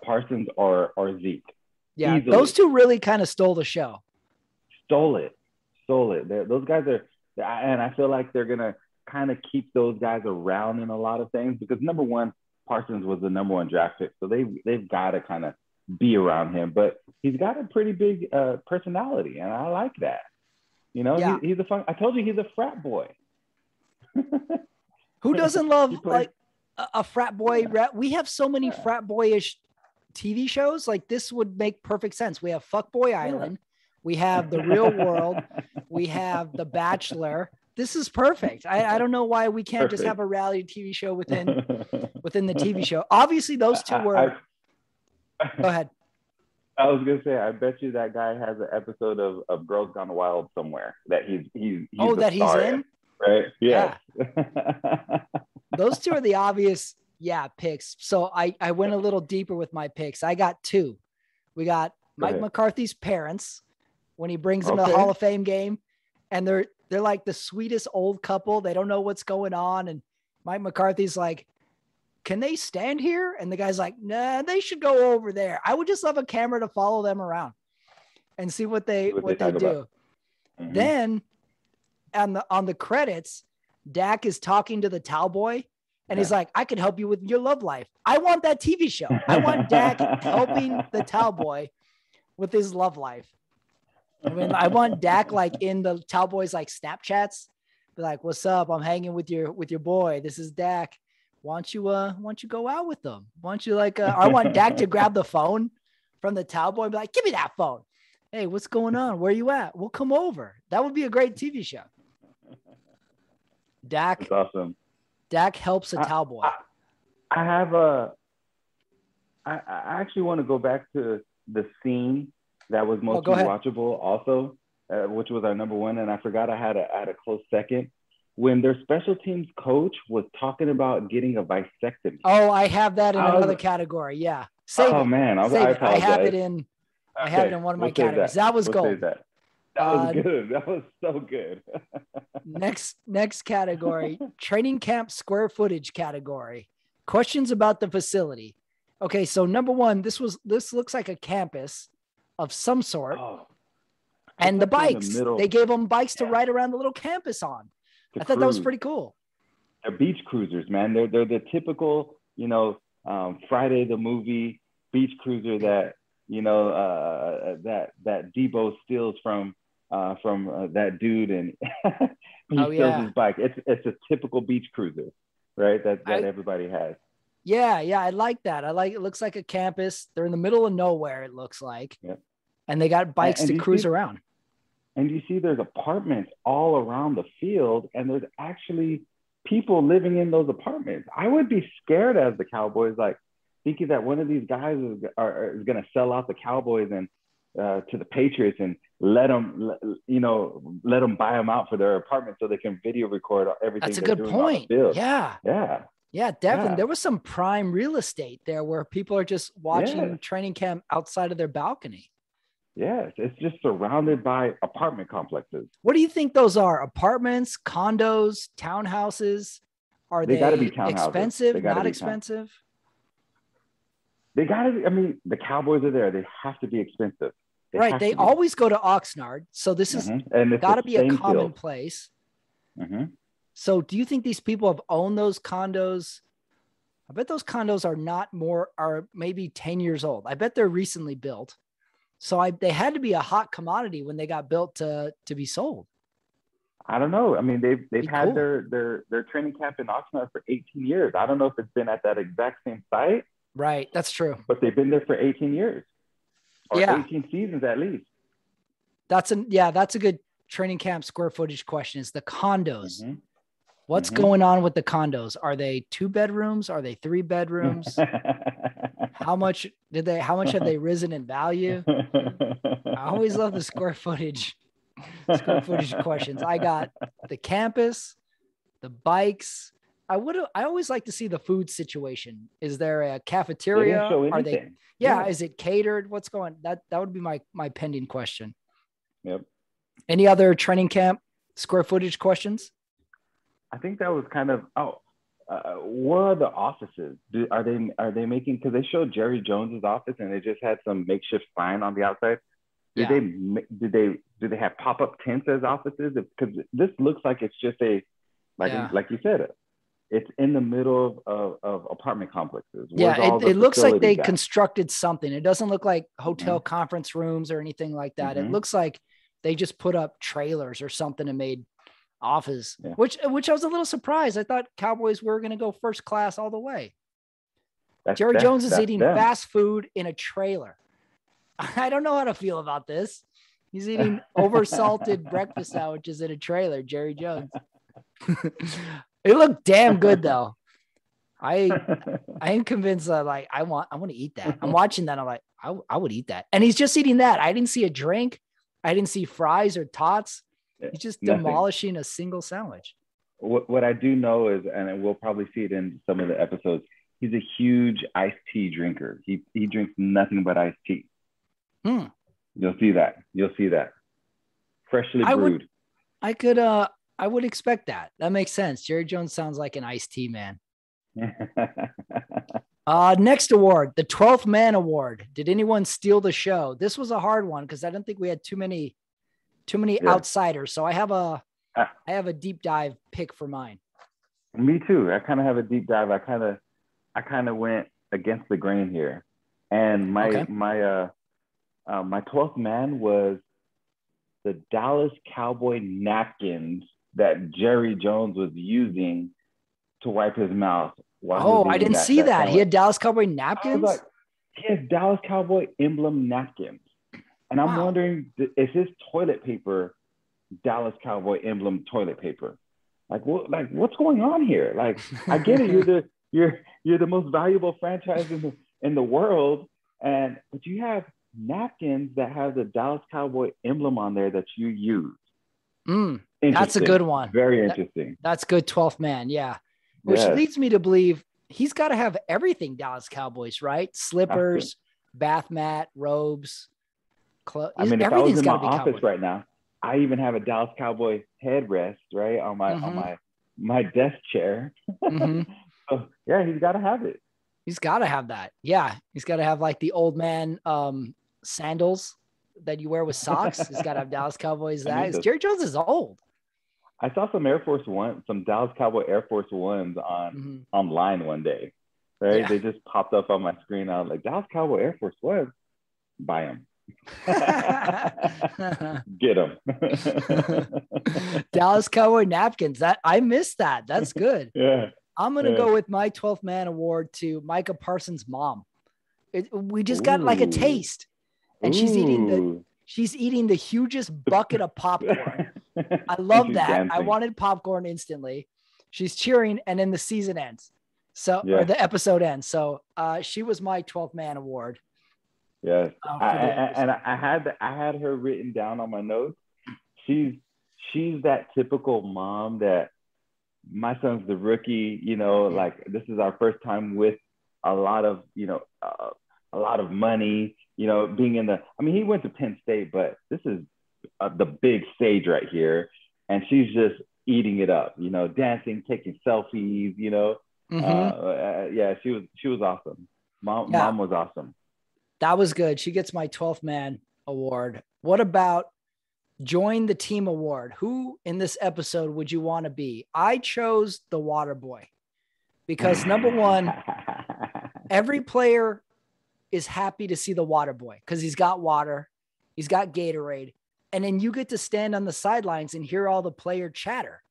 [SPEAKER 2] Parsons or Zeke.
[SPEAKER 1] Yeah, easily. Those two really kind of stole the show.
[SPEAKER 2] Stole it. Those guys are, and I feel like they're going to kind of keep those guys around in a lot of things because, number one, Parsons was the number 1 draft pick. So they've got to kind of be around him. But he's got a pretty big personality, and I like that. He's a fun – I told you he's a frat boy.
[SPEAKER 1] Who doesn't love like a frat boy? We have so many frat boyish TV shows. Like, this would make perfect sense. We have Fuckboy Island. We have The Real World. We have The Bachelor. This is perfect. I don't know why we can't just have a reality TV show within the TV show. Obviously, those two were. Go ahead.
[SPEAKER 2] I was gonna say, I bet you that guy has an episode of Girls Gone Wild somewhere that he's
[SPEAKER 1] that he's in.
[SPEAKER 2] Right? Yeah.
[SPEAKER 1] Those two are the obvious picks. So I went a little deeper with my picks. I got 2. We got Mike McCarthy's parents when he brings them to the Hall of Fame game, and they're like the sweetest old couple. They don't know what's going on, and Mike McCarthy's like, can they stand here? And the guy's like, nah, they should go over there. I would just love a camera to follow them around and see what they do. Mm-hmm. Then on the credits, Dak is talking to the towel boy, and he's like, I can help you with your love life. I want that TV show. I want Dak helping the towel boy with his love life. I mean, I want Dak like in the towel boy's like Snapchats, be like, what's up? I'm hanging with your boy. This is Dak. Want you go out with them? Want you I want Dak to grab the phone from the Cowboy and be like, give me that phone. Hey, what's going on? Where you at? We'll come over. That would be a great TV show. Dak.
[SPEAKER 2] That's awesome.
[SPEAKER 1] Dak helps a Cowboy.
[SPEAKER 2] I have a. I actually want to go back to the scene that was most watchable, also, which was our number one, and I forgot I had a close second when their special teams coach was talking about getting a vasectomy.
[SPEAKER 1] Oh, I have that in another category. Yeah. Save it.
[SPEAKER 2] Man,
[SPEAKER 1] I have it in. I have it in one of my categories. That was gold.
[SPEAKER 2] That was good. That was so good.
[SPEAKER 1] Next category, training camp square footage category. Questions about the facility. Okay, so number one, this looks like a campus of some sort. Oh, and the bikes, they gave them bikes to ride around the little campus on. I thought that was pretty cool.
[SPEAKER 2] They're beach cruisers, man. They're the typical, Friday the movie beach cruiser that, that Debo steals from that dude, and he steals his bike. It's a typical beach cruiser, right? That everybody has.
[SPEAKER 1] Yeah, I like that. It looks like a campus. They're in the middle of nowhere, it looks like.
[SPEAKER 2] Yep.
[SPEAKER 1] And they got bikes to cruise around.
[SPEAKER 2] And you see there's apartments all around the field, and there's actually people living in those apartments. I would be scared as the Cowboys, like thinking that one of these guys is going to sell out the Cowboys and to the Patriots and let them buy them out for their apartment so they can video record everything.
[SPEAKER 1] That's a good point. Yeah. Yeah, definitely.
[SPEAKER 2] Yeah.
[SPEAKER 1] There was some prime real estate there where people are just watching training camp outside of their balcony.
[SPEAKER 2] Yes, it's just surrounded by apartment complexes.
[SPEAKER 1] What do you think those are? Apartments, condos, townhouses? Are they
[SPEAKER 2] gotta be townhouses.
[SPEAKER 1] Expensive, not expensive?
[SPEAKER 2] They got to be. I mean, the Cowboys are there. They have to be expensive.
[SPEAKER 1] They always go to Oxnard. So this is got to be a common place.
[SPEAKER 2] Mm-hmm.
[SPEAKER 1] So do you think these people have owned those condos? I bet those condos are maybe 10 years old. I bet they're recently built. So they had to be a hot commodity when they got built to be sold.
[SPEAKER 2] I don't know. I mean, they've had their training camp in Oxnard for 18 years. I don't know if it's been at that exact same site.
[SPEAKER 1] Right. That's true.
[SPEAKER 2] But they've been there for 18 years. Or 18 seasons at least.
[SPEAKER 1] That's a good training camp square footage question is the condos. Mm-hmm. What's going on with the condos? Are they 2 bedrooms? Are they 3 bedrooms? How much have they risen in value? I always love the square footage questions. I got the campus, the bikes. I always like to see the food situation. Is there a cafeteria? Are they? Yeah. Is it catered? What's going? That would be my pending question.
[SPEAKER 2] Yep.
[SPEAKER 1] Any other training camp square footage questions?
[SPEAKER 2] I think that was kind of what are the offices? Are they making, because they showed Jerry Jones's office and they just had some makeshift sign on the outside. Did they have pop-up tents as offices? Because this looks like it's just like you said, it's in the middle of apartment complexes.
[SPEAKER 1] It looks like they constructed something. It doesn't look like hotel conference rooms or anything like that. It looks like they just put up trailers or something and made office, which I was a little surprised. I thought Cowboys were going to go first class all the way. Jerry Jones is eating fast food in a trailer. I don't know how to feel about this. He's eating oversalted breakfast sandwiches in a trailer, Jerry Jones. It looked damn good though. I am convinced that I want to eat that. I'm watching that. I'm like, I would eat that. And he's just eating that. I didn't see a drink. I didn't see fries or tots. He's just demolishing a single sandwich.
[SPEAKER 2] What I do know is, and we'll probably see it in some of the episodes, he's a huge iced tea drinker. He drinks nothing but iced tea. You'll see that. Freshly brewed.
[SPEAKER 1] I would expect that. That makes sense. Jerry Jones sounds like an iced tea man. Next award, the 12th Man Award. Did anyone steal the show? This was a hard one because I don't think we had too many outsiders. So I have a deep dive pick for mine.
[SPEAKER 2] Me too. I kind of have a deep dive. I kind of went against the grain here, and my 12th man was the Dallas Cowboy napkins that Jerry Jones was using to wipe his mouth.
[SPEAKER 1] I didn't see that. He had Dallas Cowboy napkins.
[SPEAKER 2] He has Dallas Cowboy emblem napkins. And I'm
[SPEAKER 1] Wow.
[SPEAKER 2] wondering, is his toilet paper Dallas Cowboy emblem toilet paper? Like, what's going on here? Like, I get it. You're the most valuable franchise in the world, but you have napkins that have the Dallas Cowboy emblem on there that you use.
[SPEAKER 1] That's a good one.
[SPEAKER 2] Very interesting.
[SPEAKER 1] That's good. 12th man. Yeah. Which leads me to believe he's got to have everything Dallas Cowboys, right? Slippers, bath mat, robes, clothes.
[SPEAKER 2] I mean, if I was in my office right now, I even have a Dallas Cowboy headrest, right, on my desk chair. So, yeah, he's got to have it.
[SPEAKER 1] He's got to have that. Yeah, he's got to have like the old man sandals that you wear with socks. He's got to have Dallas Cowboys. Jerry Jones is old.
[SPEAKER 2] I saw some Dallas Cowboy Air Force Ones online one day, right? Yeah. They just popped up on my screen. I was like, Dallas Cowboy Air Force Ones, buy them. Get them.
[SPEAKER 1] Dallas Cowboy napkins. I missed that. That's good.
[SPEAKER 2] Yeah.
[SPEAKER 1] I'm going to go with my 12th man award to Micah Parsons' mom. We just got like a taste, and she's eating the hugest bucket of popcorn. I love that. Dancing. I wanted popcorn instantly. She's cheering, and then the season ends. Or the episode ends. So she was my 12th man award.
[SPEAKER 2] Yes. I had her written down on my notes. She's that typical mom that my son's the rookie, like this is our first time with a lot of money, being he went to Penn State, but this is the big stage right here. And she's just eating it up, dancing, taking selfies, she was awesome. Mom was awesome.
[SPEAKER 1] That was good. She gets my 12th man award. What about join the team award? Who in this episode would you want to be? I chose the water boy because number one, every player is happy to see the water boy because he's got water, he's got Gatorade, and then you get to stand on the sidelines and hear all the player chatter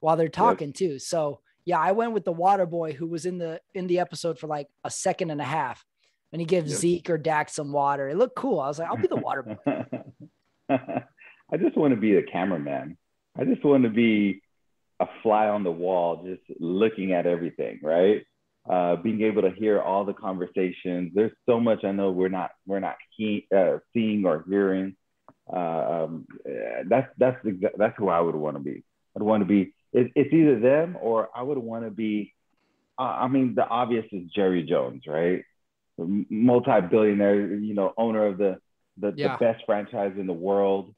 [SPEAKER 1] while they're talking too. So yeah, I went with the water boy who was in the episode for like a second and a half. And he gives Zeke or Dak some water. It looked cool. I was like, I'll be the water boy.
[SPEAKER 2] I just want to be a cameraman. I just want to be a fly on the wall, just looking at everything, right? Being able to hear all the conversations. There's so much I know we're not seeing or hearing. That's who I would want to be. I'd want to be. It's either them or I would want to be. The obvious is Jerry Jones, right? Multi-billionaire, owner of the best franchise in the world.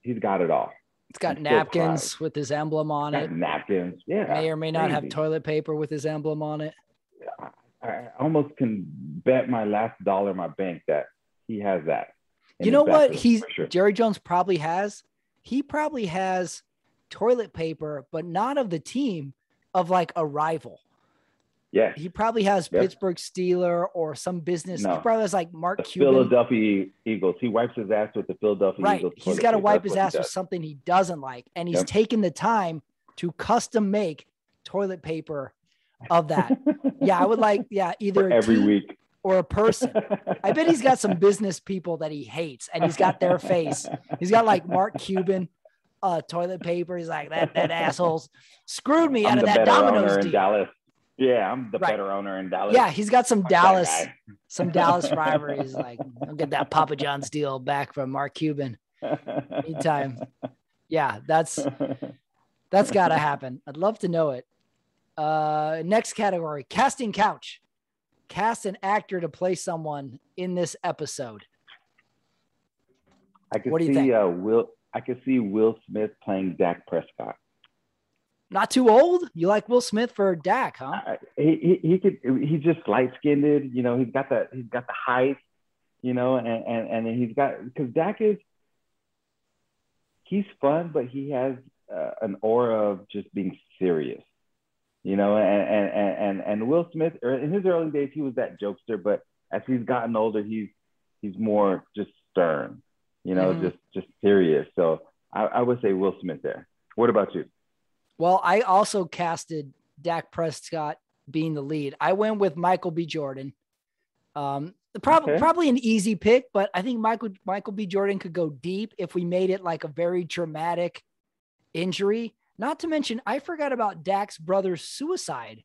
[SPEAKER 2] He's got it all.
[SPEAKER 1] It's got napkins with his emblem on it.
[SPEAKER 2] Napkins, yeah.
[SPEAKER 1] May or may not have toilet paper with his emblem on it.
[SPEAKER 2] I almost can bet my last dollar in my bank that he has that.
[SPEAKER 1] You know what? Jerry Jones probably has? He probably has toilet paper, but not of the team, of like a rival.
[SPEAKER 2] Yeah.
[SPEAKER 1] He probably has Pittsburgh Steeler or some business.
[SPEAKER 2] No.
[SPEAKER 1] He probably has like Mark Cuban.
[SPEAKER 2] Philadelphia Eagles. He wipes his ass with the Philadelphia Eagles.
[SPEAKER 1] He's got to wipe his ass with something he doesn't like. And he's taken the time to custom make toilet paper of that. I would like, either
[SPEAKER 2] every week
[SPEAKER 1] or a person. I bet he's got some business people that he hates and he's got their face. He's got like Mark Cuban toilet paper. He's like, that assholes screwed me out of that Domino's deal.
[SPEAKER 2] Dallas. Yeah, I'm the better owner in Dallas.
[SPEAKER 1] Yeah, he's got some Dallas rivalries. Like, I'll get that Papa John's deal back from Mark Cuban anytime. Yeah, that's got to happen. I'd love to know it. Next category, casting couch. Cast an actor to play someone in this episode.
[SPEAKER 2] What do you think? I could see Will Smith playing Dak Prescott.
[SPEAKER 1] Not too old? You like Will Smith for Dak, huh?
[SPEAKER 2] He's just light skinned, he's got the height, and he's got, because Dak he's fun, but he has an aura of just being serious, and Will Smith, in his early days, he was that jokester, but as he's gotten older, he's more just stern, just serious. So I would say Will Smith there. What about you?
[SPEAKER 1] Well, I also casted Dak Prescott being the lead. I went with Michael B. Jordan Probably an easy pick, but I think Michael B. Jordan could go deep if we made it like a very dramatic injury. Not to mention, I forgot about Dak's brother's suicide.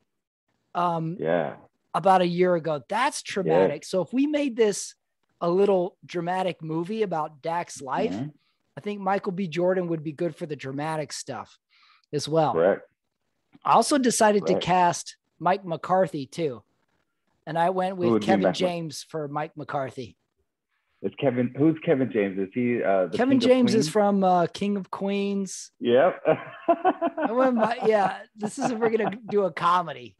[SPEAKER 1] About a year ago. That's traumatic. So if we made this a little dramatic movie about Dak's life, I think Michael B. Jordan would be good for the dramatic stuff as well.
[SPEAKER 2] Correct.
[SPEAKER 1] I also decided to cast Mike McCarthy too. And I went with Kevin James for Mike McCarthy.
[SPEAKER 2] Who's Kevin James? Is he
[SPEAKER 1] Kevin James is from King of Queens.
[SPEAKER 2] Yep.
[SPEAKER 1] This is if we're gonna do a comedy.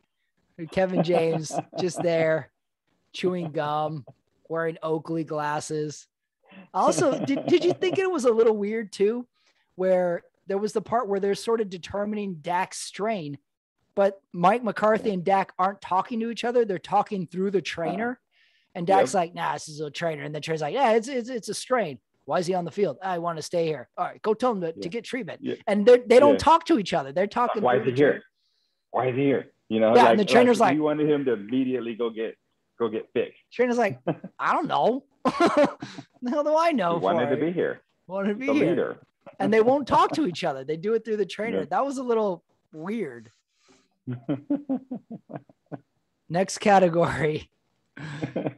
[SPEAKER 1] Kevin James just there chewing gum, wearing Oakley glasses. Also, did you think it was a little weird too, where there was the part where they're sort of determining Dak's strain, but Mike McCarthy and Dak aren't talking to each other. They're talking through the trainer. And Dak's like, nah, this is a trainer. And the trainer's like, yeah, it's a strain. Why is he on the field? I want to stay here. All right, go tell him to get treatment. Yeah. And they don't talk to each other. They're talking.
[SPEAKER 2] Why is he here? Why is he here? You know,
[SPEAKER 1] and the trainer's like,
[SPEAKER 2] you wanted him to immediately go get fixed.
[SPEAKER 1] Trainer's like, I don't know. The hell do I know?
[SPEAKER 2] He wanted to be here.
[SPEAKER 1] Wanted to be here. Leader. And they won't talk to each other. They do it through the trainer. Yeah. That was a little weird. Next category.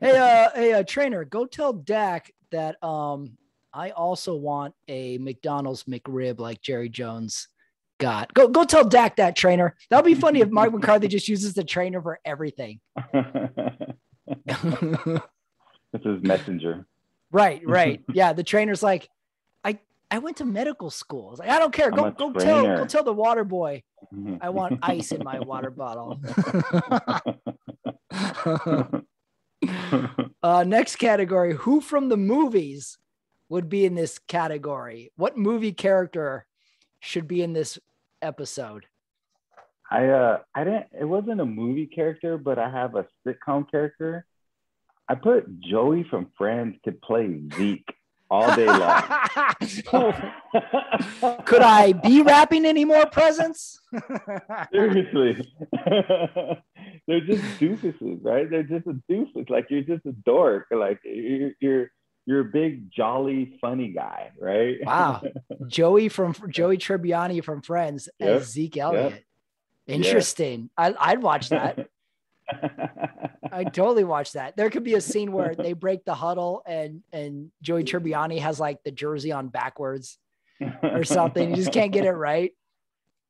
[SPEAKER 1] Hey, trainer, go tell Dak that I also want a McDonald's McRib like Jerry Jones got. Go tell Dak that, trainer. That'll be funny if Mike McCarthy just uses the trainer for everything.
[SPEAKER 2] This is messenger.
[SPEAKER 1] Right. Yeah, the trainer's like, I went to medical school. I was like, I don't care. Go tell the water boy I want ice in my water bottle. Next category, who from the movies would be in this category? What movie character should be in this episode?
[SPEAKER 2] It wasn't a movie character, but I have a sitcom character. I put Joey from Friends to play Zeke all day long.
[SPEAKER 1] Could I be wrapping any more presents?
[SPEAKER 2] Seriously. They're just doofuses, right? They're just a doofus. Like, you're just a dork. Like, you're a big, jolly, funny guy, right?
[SPEAKER 1] Wow. Joey Tribbiani from Friends as Zeke Elliott. Yep. Interesting. Yep. I'd watch that. I'd totally watch that. There could be a scene where they break the huddle and Joey Tribbiani has like the jersey on backwards or something. He just can't get it right.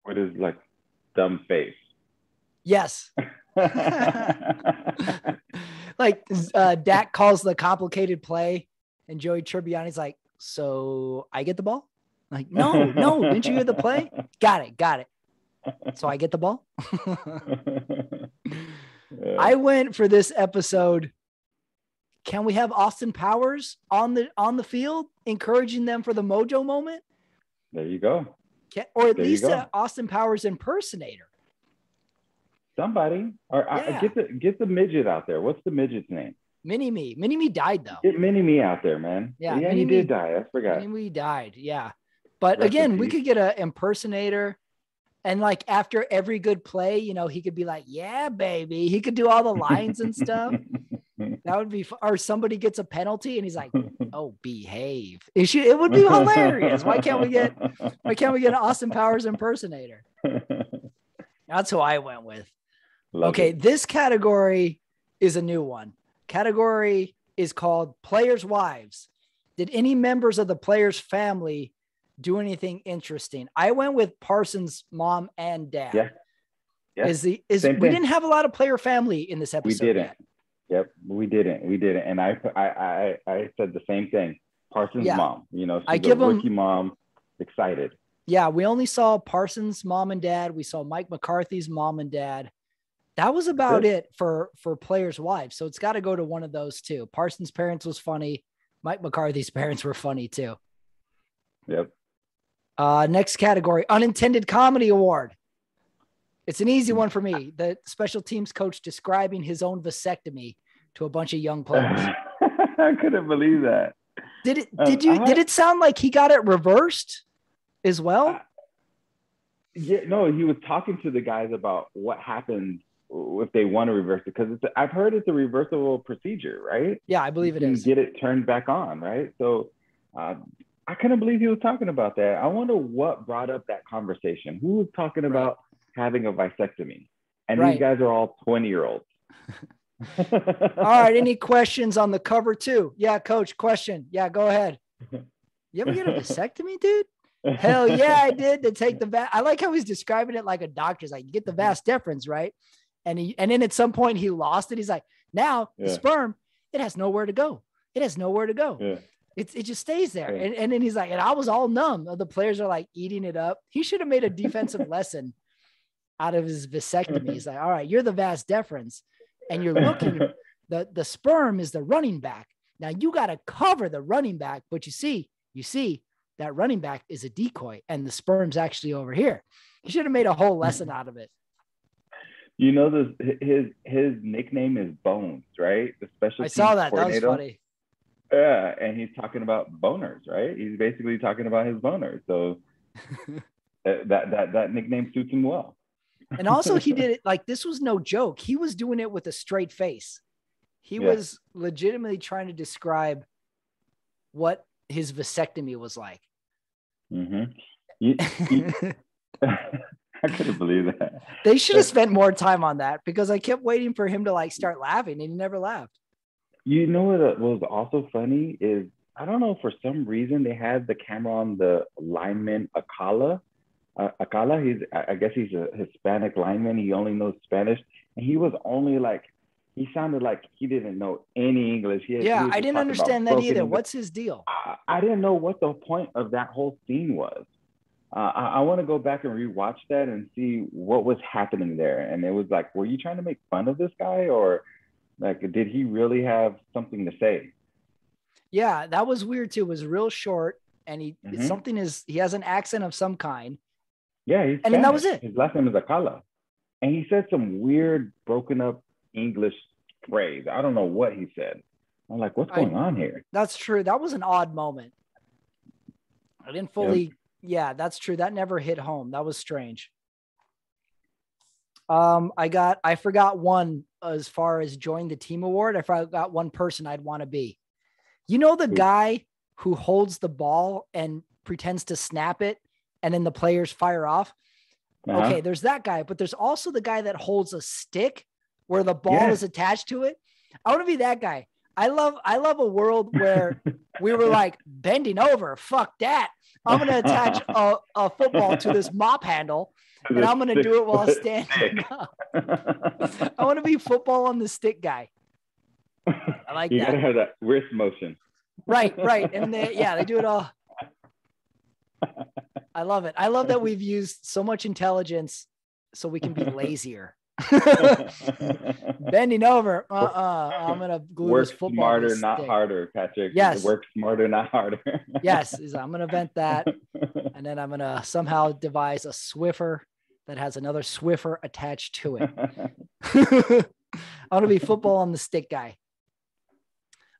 [SPEAKER 2] With his like dumb face.
[SPEAKER 1] Yes. Like Dak calls the complicated play and Joey Tribbiani's like, so I get the ball? Like, no, didn't you hear the play? Got it. So I get the ball? I went for this episode. Can we have Austin Powers on the field, encouraging them for the mojo moment?
[SPEAKER 2] There you go.
[SPEAKER 1] Or at least an Austin Powers impersonator.
[SPEAKER 2] Somebody, or get the midget out there. What's the midget's name?
[SPEAKER 1] Mini-Me. Mini-Me died though.
[SPEAKER 2] Get Mini-Me out there, man.
[SPEAKER 1] Yeah,
[SPEAKER 2] he did die. I forgot.
[SPEAKER 1] Mini-Me died. Yeah, but again, we could get an impersonator. And like after every good play, you know, he could be like, yeah, baby. He codd do all the lines and stuff. That would be or somebody gets a penalty and he's like, oh, behave. It would be hilarious. Why can't we get an Austin Powers impersonator? That's who I went with. Okay, this category is a new one. Category is called Players' Wives. Did any members of the player's family do anything interesting? I went with Parsons' mom and dad.
[SPEAKER 2] Yeah.
[SPEAKER 1] We didn't have a lot of player family in this episode.
[SPEAKER 2] We didn't.
[SPEAKER 1] Yet.
[SPEAKER 2] Yep, we didn't. And I said the same thing. Parsons' mom. You know, she's a rookie mom. Excited.
[SPEAKER 1] Yeah, we only saw Parsons' mom and dad. We saw Mike McCarthy's mom and dad. That was about it for players' wives. So it's got to go to one of those two. Parsons' parents was funny. Mike McCarthy's parents were funny too.
[SPEAKER 2] Yep.
[SPEAKER 1] Next category, unintended comedy award. It's an easy one for me. The special teams coach describing his own vasectomy to a bunch of young players.
[SPEAKER 2] I couldn't believe that.
[SPEAKER 1] Did it sound like he got it reversed as well?
[SPEAKER 2] Yeah, no, he was talking to the guys about what happened if they want to reverse it, because I've heard it's a reversible procedure, right?
[SPEAKER 1] Yeah, I believe
[SPEAKER 2] you
[SPEAKER 1] it
[SPEAKER 2] can
[SPEAKER 1] is.
[SPEAKER 2] get it turned back on, right? So I couldn't believe he was talking about that. I wonder what brought up that conversation. Who was talking about having a vasectomy? And these guys are all 20-year-olds.
[SPEAKER 1] All right. Any questions on the cover too? Yeah, coach, question. Yeah, go ahead. You ever get a vasectomy, dude? Hell yeah, I did, to take the I like how he's describing it like a doctor's like, you get the vas deferens, right? And then at some point he lost it. He's like, now the sperm, it has nowhere to go. It has nowhere to go.
[SPEAKER 2] Yeah.
[SPEAKER 1] It just stays there. And then he's like, and I was all numb. The players are like eating it up. He should have made a defensive lesson out of his vasectomy. He's like, all right, you're the vas deferens and you're looking, the sperm is the running back. Now you got to cover the running back, but you see that running back is a decoy and the sperm's actually over here. He should have made a whole lesson out of it.
[SPEAKER 2] You know, his nickname is Bones, right? The special
[SPEAKER 1] I saw that. That was funny.
[SPEAKER 2] Yeah, and he's talking about boners, right? He's basically talking about his boners. So that nickname suits him well.
[SPEAKER 1] And also he did it like, this was no joke. He was doing it with a straight face. He was legitimately trying to describe what his vasectomy was like.
[SPEAKER 2] Mm-hmm. I couldn't believe that.
[SPEAKER 1] They should have spent more time on that, because I kept waiting for him to like start laughing and he never laughed.
[SPEAKER 2] You know what was also funny is, I don't know, for some reason they had the camera on the lineman Akala. I guess he's a Hispanic lineman. He only knows Spanish, and he was only like, he sounded like he didn't know any English.
[SPEAKER 1] I didn't understand that either. What's his deal?
[SPEAKER 2] I didn't know what the point of that whole scene was. I want to go back and rewatch that and see what was happening there. And it was like, were you trying to make fun of this guy, or like, did he really have something to say?
[SPEAKER 1] Yeah, that was weird too. It was real short, and he has an accent of some kind.
[SPEAKER 2] Yeah, he's
[SPEAKER 1] and then that was it.
[SPEAKER 2] His last name is Akala, and he said some weird broken up English phrase. I don't know what he said. I'm like, what's going on here?
[SPEAKER 1] That's true. That was an odd moment. I didn't fully. Yeah, that's true. That never hit home. That was strange. I forgot one as far as join the team award. I forgot one person I'd want to be. You know, the guy who holds the ball and pretends to snap it and then the players fire off. Okay, there's that guy, but there's also the guy that holds a stick where the ball is attached to it. I want to be that guy. I love a world where we were like bending over. Fuck that. I'm going to attach a football to this mop handle, and I'm going to do it while standing up. I want to be football on the stick guy. I like that.
[SPEAKER 2] You got to have that wrist motion.
[SPEAKER 1] Right. And they do it all. I love it. I love that we've used so much intelligence so we can be lazier. Bending over. I'm gonna glue
[SPEAKER 2] work
[SPEAKER 1] this football.
[SPEAKER 2] Smarter, not harder, Patrick.
[SPEAKER 1] Yes.
[SPEAKER 2] Work smarter, not harder.
[SPEAKER 1] Yes. I'm gonna vent that, and then I'm gonna somehow devise a Swiffer that has another Swiffer attached to it. I want to be football on the stick guy.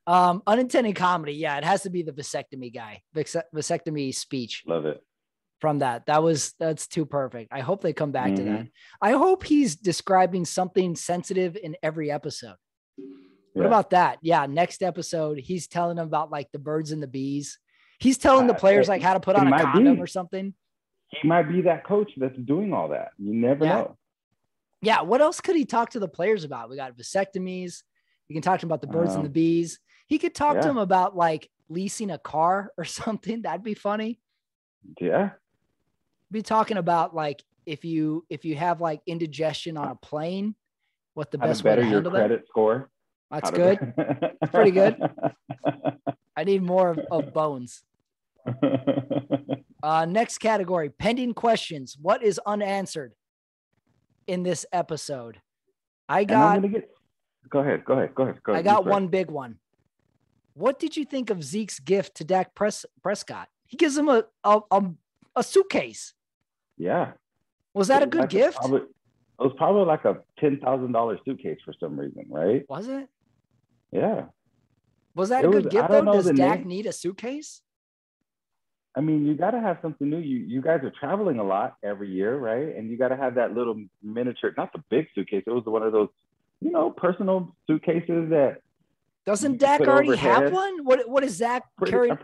[SPEAKER 1] Unintended comedy. Yeah, it has to be the vasectomy guy. Vasectomy speech.
[SPEAKER 2] Love it.
[SPEAKER 1] From that's too perfect. I hope they come back to that. I hope he's describing something sensitive in every episode. What about that? Yeah. Next episode, he's telling them about like the birds and the bees. He's telling the players like how to put on a condom or something.
[SPEAKER 2] He might be that coach that's doing all that. You never know.
[SPEAKER 1] Yeah. What else could he talk to the players about? We got vasectomies. You can talk to him about the birds and the bees. He could talk to him about like leasing a car or something. That'd be funny.
[SPEAKER 2] Yeah.
[SPEAKER 1] Be talking about like if you have like indigestion on a plane, what the best way to handle that.
[SPEAKER 2] Credit score.
[SPEAKER 1] That's good. That's pretty good. I need more of Bones. Next category, pending questions. What is unanswered in this episode? Go ahead. I got one big one. What did you think of Zeke's gift to Dak Prescott? He gives him a suitcase.
[SPEAKER 2] Yeah.
[SPEAKER 1] Was that a good gift?
[SPEAKER 2] It was probably like a $10,000 suitcase for some reason, right?
[SPEAKER 1] Was it?
[SPEAKER 2] Yeah.
[SPEAKER 1] Was that a good gift though? Does Dak need a suitcase?
[SPEAKER 2] I mean, you got to have something new. You guys are traveling a lot every year, right? And you got to have that little miniature, not the big suitcase. It was one of those, personal suitcases that
[SPEAKER 1] Doesn't
[SPEAKER 2] you can
[SPEAKER 1] Dak
[SPEAKER 2] put
[SPEAKER 1] already have
[SPEAKER 2] overhead.
[SPEAKER 1] one? What is Zach carrying?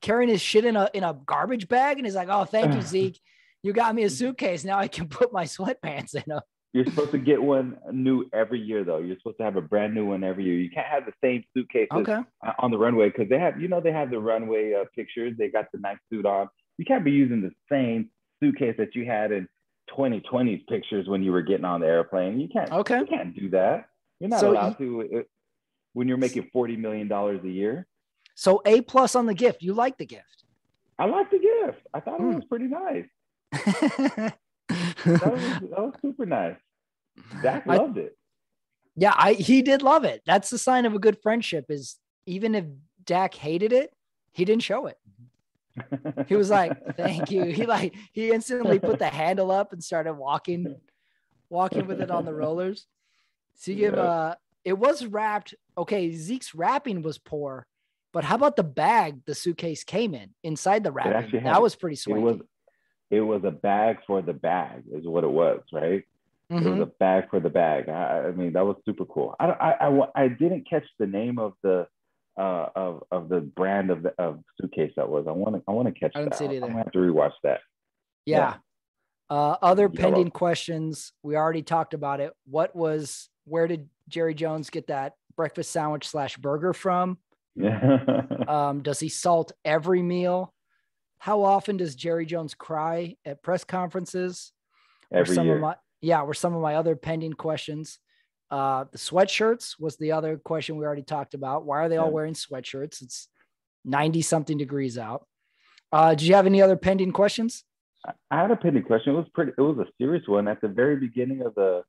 [SPEAKER 1] Carrying his shit in a garbage bag, and he's like, "Oh, thank you, Zeke. You got me a suitcase. Now I can put my sweatpants in them."
[SPEAKER 2] You're supposed to get one new every year, though. You're supposed to have a brand new one every year. You can't have the same suitcases
[SPEAKER 1] Okay.
[SPEAKER 2] on the runway because they have the runway pictures. They got the nice suit on. You can't be using the same suitcase that you had in 2020's pictures when you were getting on the airplane. You can't.
[SPEAKER 1] Okay.
[SPEAKER 2] You can't do that. You're not allowed to when you're making $40 million a year.
[SPEAKER 1] So A+ on the gift. You like the gift?
[SPEAKER 2] I like the gift. I thought it was pretty nice. that was super nice. Dak loved it.
[SPEAKER 1] Yeah, he did love it. That's the sign of a good friendship is even if Dak hated it, he didn't show it. He was like, thank you. He instantly put the handle up and started walking with it on the rollers. So it was wrapped. Okay, Zeke's wrapping was poor, but how about the bag the suitcase came in inside the wrapping? That was pretty swanky.
[SPEAKER 2] It was a bag for the bag is what it was, right? Mm-hmm. It was a bag for the bag. I mean, that was super cool. I didn't catch the name of the brand of suitcase that was. I want to catch that. I didn't see it either. I'm gonna have to rewatch that.
[SPEAKER 1] Yeah. Other pending questions. We already talked about it. Where did Jerry Jones get that breakfast sandwich / burger from? Does he salt every meal? How often does Jerry Jones cry at press conferences?
[SPEAKER 2] Every year.
[SPEAKER 1] Were some of my other pending questions. The sweatshirts was the other question we already talked about. Why are they all wearing sweatshirts? It's 90 something degrees out. Did you have any other pending questions?
[SPEAKER 2] I had a pending question. It was a serious one. At the very beginning of the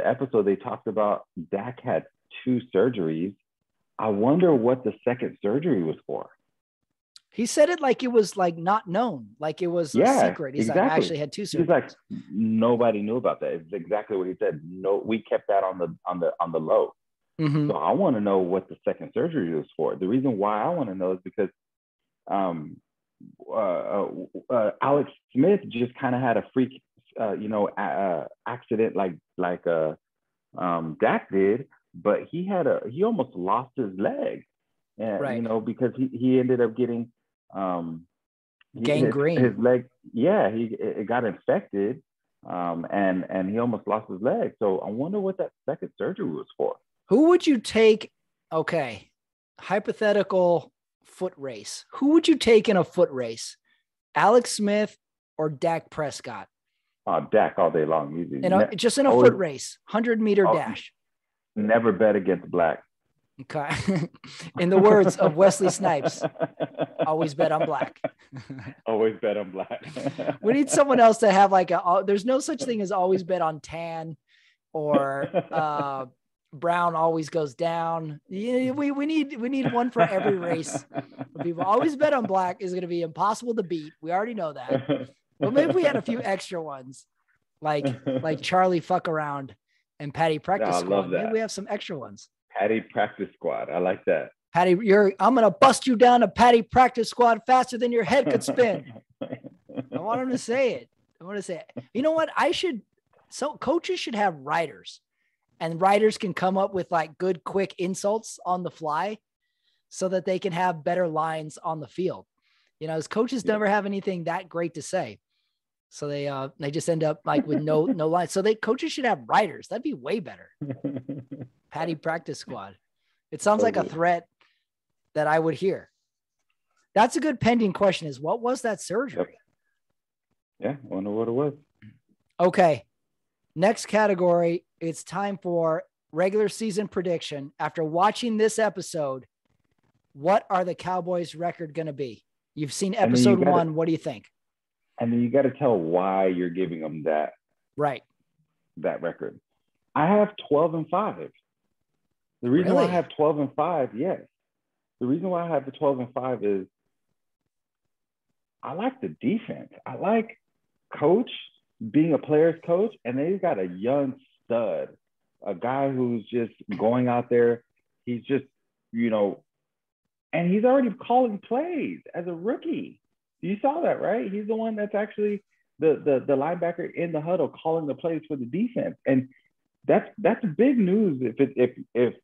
[SPEAKER 2] episode, they talked about Dak had 2 surgeries. I wonder what the second surgery was for.
[SPEAKER 1] He said it like it was like not known, like it was a secret. He's like, I actually had 2 surgeries.
[SPEAKER 2] He's like, nobody knew about that. It's exactly what he said. No, we kept that on the low. Mm-hmm. So I want to know what the second surgery was for. The reason why I want to know is because Alex Smith just kind of had a freak, accident like Dak did, but he almost lost his leg, and because he ended up getting
[SPEAKER 1] gangrene.
[SPEAKER 2] His leg, it got infected, and he almost lost his leg. So I wonder what that second surgery was for.
[SPEAKER 1] Who would you take? Okay, hypothetical foot race. Who would you take in a foot race? Alex Smith or Dak Prescott?
[SPEAKER 2] Dak all day long. Easy.
[SPEAKER 1] Just in a foot race, 100-meter dash.
[SPEAKER 2] Never bet against black.
[SPEAKER 1] Okay. In the words of Wesley Snipes, always bet on black.
[SPEAKER 2] Always bet on black.
[SPEAKER 1] We need someone else to have there's no such thing as always bet on tan or brown always goes down. We need one for every race. People always bet on black is going to be impossible to beat. We already know that. But maybe we had a few extra ones like Charlie Fuck Around and Patty Practice Squad. Maybe we have some extra ones.
[SPEAKER 2] Patty Practice Squad. I like that.
[SPEAKER 1] Patty, I'm going to bust you down to Patty Practice Squad faster than your head could spin. I want him to say it. You know what? Coaches should have writers, and writers can come up with good, quick insults on the fly so that they can have better lines on the field. As coaches never have anything that great to say. So they just end up with no lines. So coaches should have writers. That'd be way better. Patty Practice Squad. It sounds like a threat that I would hear. That's a good pending question is what was that surgery?
[SPEAKER 2] Yep. Yeah. Wonder what it was.
[SPEAKER 1] Okay. Next category. It's time for regular season prediction. After watching this episode, what are the Cowboys' record going to be? You've seen episode 1. What do you think?
[SPEAKER 2] And then you got to tell why you're giving them that.
[SPEAKER 1] Right.
[SPEAKER 2] That record. I have 12-5. The reason why I have 12-5, yes. The reason why I have the 12-5 is I like the defense. I like coach being a player's coach, and they've got a young stud, a guy who's just going out there. He's just, and he's already calling plays as a rookie. You saw that, right? He's the one that's actually the linebacker in the huddle calling the plays for the defense, and that's big news. If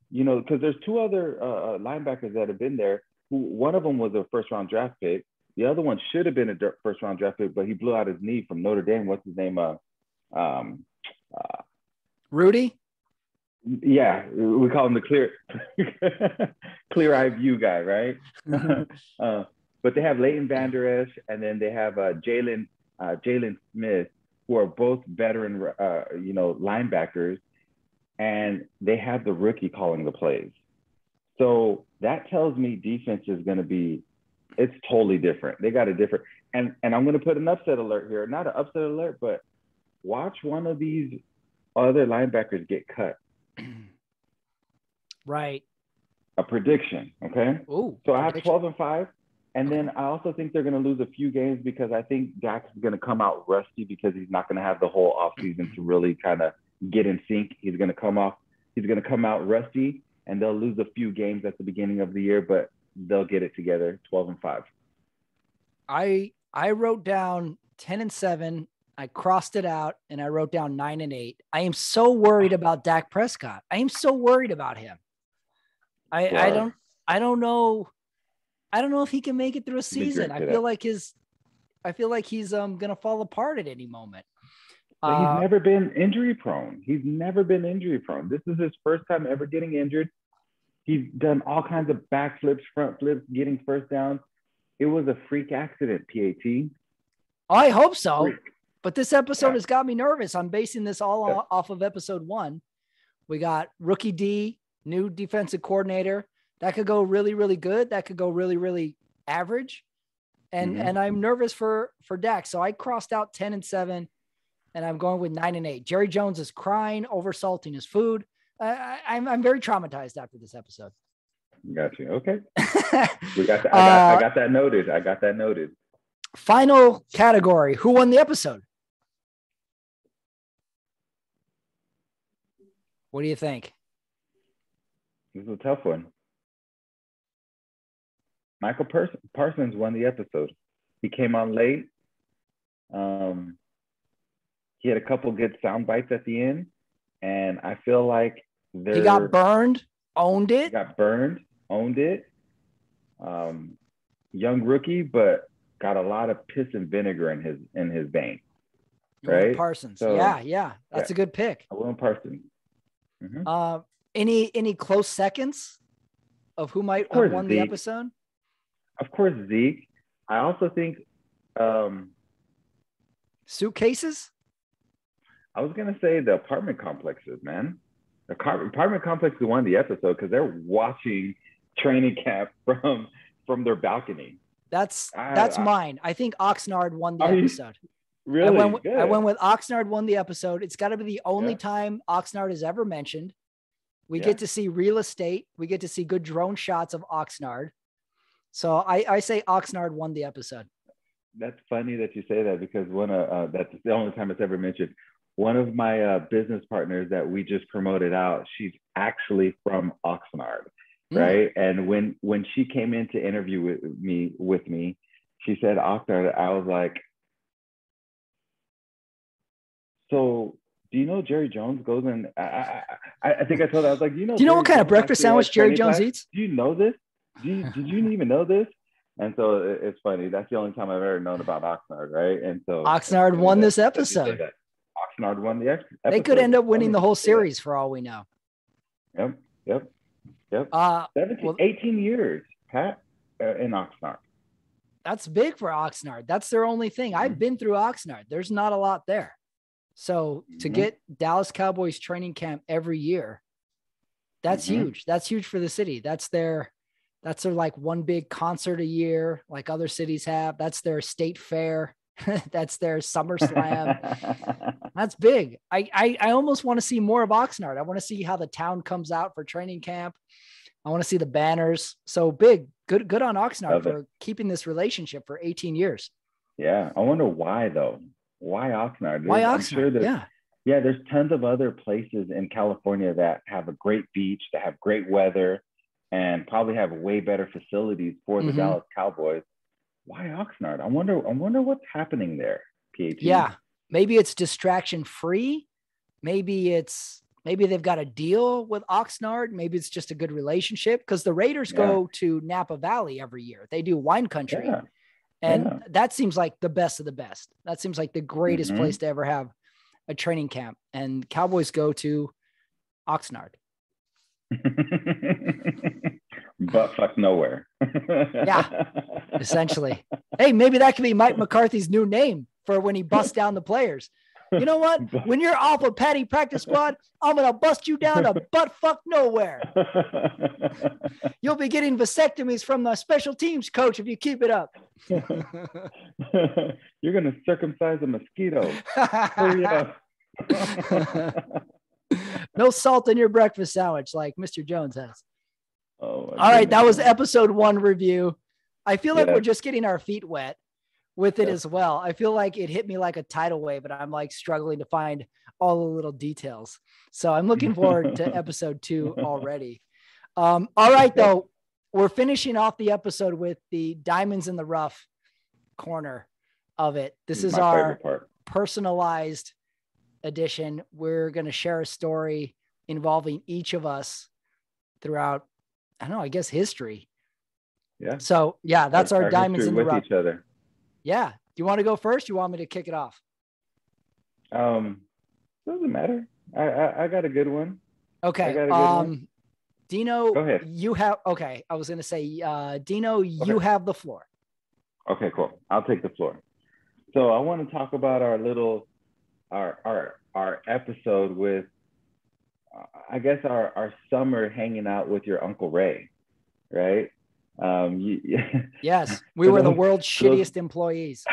[SPEAKER 2] you know, because there's two other linebackers that have been there. Who one of them was a first round draft pick. The other one should have been a first round draft pick, but he blew out his knee from Notre Dame. What's his name?
[SPEAKER 1] Rudy.
[SPEAKER 2] Yeah, we call him the clear eye view guy, right? But they have Leighton Vander Esch, and then they have Jalen Smith, who are both veteran, linebackers, and they have the rookie calling the plays. So that tells me defense is going to be, it's totally different. They got a different, and I'm going to put an upset alert here. Not an upset alert, but watch one of these other linebackers get cut.
[SPEAKER 1] Right.
[SPEAKER 2] A prediction, okay?
[SPEAKER 1] Ooh,
[SPEAKER 2] so I have 12-5, and then I also think they're going to lose a few games because I think Dak's going to come out rusty because he's not going to have the whole offseason to really kind of get in sync. He's going to come out rusty, and they'll lose a few games at the beginning of the year, but they'll get it together. 12-5.
[SPEAKER 1] I wrote down 10-7. I crossed it out and I wrote down 9-8. I am so worried about Dak Prescott. I am so worried about him. I don't know if he can make it through a season. I feel like he's gonna fall apart at any moment.
[SPEAKER 2] But he's never been injury prone. This is his first time ever getting injured. He's done all kinds of backflips, front flips, getting first downs. It was a freak accident, PAT.
[SPEAKER 1] I hope so. Freak. But this episode has got me nervous. I'm basing this all off of episode 1. We got rookie D, new defensive coordinator. That could go really, really good. That could go really, really average. And I'm nervous for Dak. So I crossed out 10-7, and I'm going with 9-8. Jerry Jones is crying over salting his food. I'm very traumatized after this episode.
[SPEAKER 2] Got you. Okay. I got that noted.
[SPEAKER 1] Final category. Who won the episode? What do you think?
[SPEAKER 2] This is a tough one. Michael Parsons won the episode. He came on late. He had a couple good sound bites at the end, and I feel like
[SPEAKER 1] he got burned, owned it.
[SPEAKER 2] Young rookie, but got a lot of piss and vinegar in his veins. Right,
[SPEAKER 1] Parsons. So, yeah, that's a good pick.
[SPEAKER 2] I went Parsons. Mm-hmm.
[SPEAKER 1] Any close seconds of who might have won the episode?
[SPEAKER 2] Of course, Zeke. I also think
[SPEAKER 1] suitcases.
[SPEAKER 2] I was gonna say the apartment complexes, man. The apartment complexes won the episode because they're watching training camp from their balcony.
[SPEAKER 1] That's mine. I think Oxnard won the episode.
[SPEAKER 2] Really?
[SPEAKER 1] I went with Oxnard won the episode. It's got to be the only time Oxnard is ever mentioned. We get to see real estate. We get to see good drone shots of Oxnard. So I say Oxnard won the episode.
[SPEAKER 2] That's funny that you say that because that's the only time it's ever mentioned. One of my business partners that we just promoted out, she's actually from Oxnard, right? And when she came in to interview with me, she said Oxnard. I was like, so do you know Jerry Jones goes in? I think I told her, I was like, do you know
[SPEAKER 1] what kind of breakfast sandwich Jerry Jones eats?
[SPEAKER 2] Do you know this? Did you even know this? And so it's funny. That's the only time I've ever known about Oxnard, right? And so
[SPEAKER 1] Oxnard won this episode.
[SPEAKER 2] Oxnard won the episode.
[SPEAKER 1] They could end up winning the whole series for all we know.
[SPEAKER 2] Yep. 18 years, Pat, in Oxnard.
[SPEAKER 1] That's big for Oxnard. That's their only thing. I've been through Oxnard. There's not a lot there. So to get Dallas Cowboys training camp every year, that's huge. That's huge for the city. That's their like one big concert a year, like other cities have. That's their state fair. That's their SummerSlam. That's big. I almost want to see more of Oxnard. I want to see how the town comes out for training camp. I want to see the banners. So big, good on Oxnard for keeping this relationship for 18 years.
[SPEAKER 2] Yeah. I wonder why though. Why Oxnard?
[SPEAKER 1] Why Oxnard?
[SPEAKER 2] Yeah, there's tons of other places in California that have a great beach, that have great weather. and probably have way better facilities for the Dallas Cowboys. Why Oxnard? I wonder what's happening there, PhD.
[SPEAKER 1] Yeah. Maybe it's distraction free. Maybe they've got a deal with Oxnard. Maybe it's just a good relationship, because the Raiders go to Napa Valley every year. They do wine country.
[SPEAKER 2] Yeah.
[SPEAKER 1] And that seems like the best of the best. That seems like the greatest place to ever have a training camp. And Cowboys go to Oxnard.
[SPEAKER 2] But fuck nowhere.
[SPEAKER 1] Yeah, essentially. Hey, maybe that could be Mike McCarthy's new name for when he busts down the players. You know what? When you're off a Patty practice squad, I'm going to bust you down to butt fuck nowhere. You'll be getting vasectomies from the special teams coach if you keep it up.
[SPEAKER 2] You're going to circumcise a mosquito. Hurry up.
[SPEAKER 1] No salt in your breakfast sandwich like Mr. Jones has.
[SPEAKER 2] All
[SPEAKER 1] right, that was episode 1 review. I feel like we're just getting our feet wet with it as well. I feel like it hit me like a tidal wave, but I'm like struggling to find all the little details. So I'm looking forward to episode 2 already. All right, though, we're finishing off the episode with the diamonds in the rough corner of it. This is our personalized edition. We're going to share a story involving each of us throughout, I don't know, I guess history.
[SPEAKER 2] Yeah.
[SPEAKER 1] So yeah, that's our diamonds in the rough.
[SPEAKER 2] Each other.
[SPEAKER 1] Yeah. Do you want to go first? You want me to kick it off?
[SPEAKER 2] Doesn't matter. I got a good one.
[SPEAKER 1] Okay. Dino,
[SPEAKER 2] go ahead.
[SPEAKER 1] You have, okay. I was going to say, Dino, you have the floor.
[SPEAKER 2] Okay, cool. I'll take the floor. So I want to talk about our episode with, I guess our summer hanging out with your Uncle Ray, right?
[SPEAKER 1] Yes, we were the world's shittiest employees.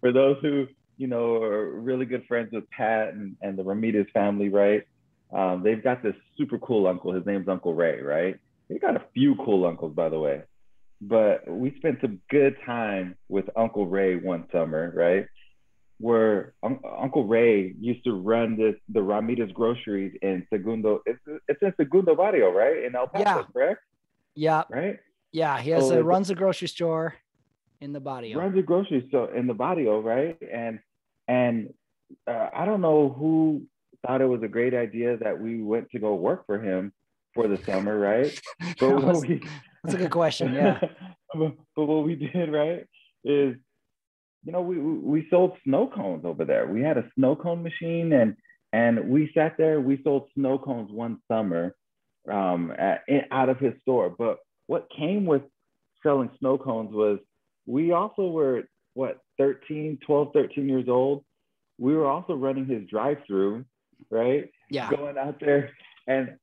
[SPEAKER 2] For those who, are really good friends with Pat and the Ramirez family, right? They've got this super cool uncle. His name's Uncle Ray, right? They got a few cool uncles, by the way. But we spent some good time with Uncle Ray one summer, right? Where Uncle Ray used to run the Ramirez groceries in Segundo. It's in Segundo Barrio, right? In El Paso, correct?
[SPEAKER 1] Yeah.
[SPEAKER 2] Right?
[SPEAKER 1] Yeah, he runs a grocery store in the barrio.
[SPEAKER 2] Runs a grocery store in the barrio, right? And I don't know who thought it was a great idea that we went to go work for him for the summer, right?
[SPEAKER 1] That's a good question, yeah.
[SPEAKER 2] But what we did, right, is, we sold snow cones over there. We had a snow cone machine, and we sat there. We sold snow cones one summer out of his store. But what came with selling snow cones was we also were, 12, 13 years old. We were also running his drive-through, right?
[SPEAKER 1] Yeah.
[SPEAKER 2] Going out there and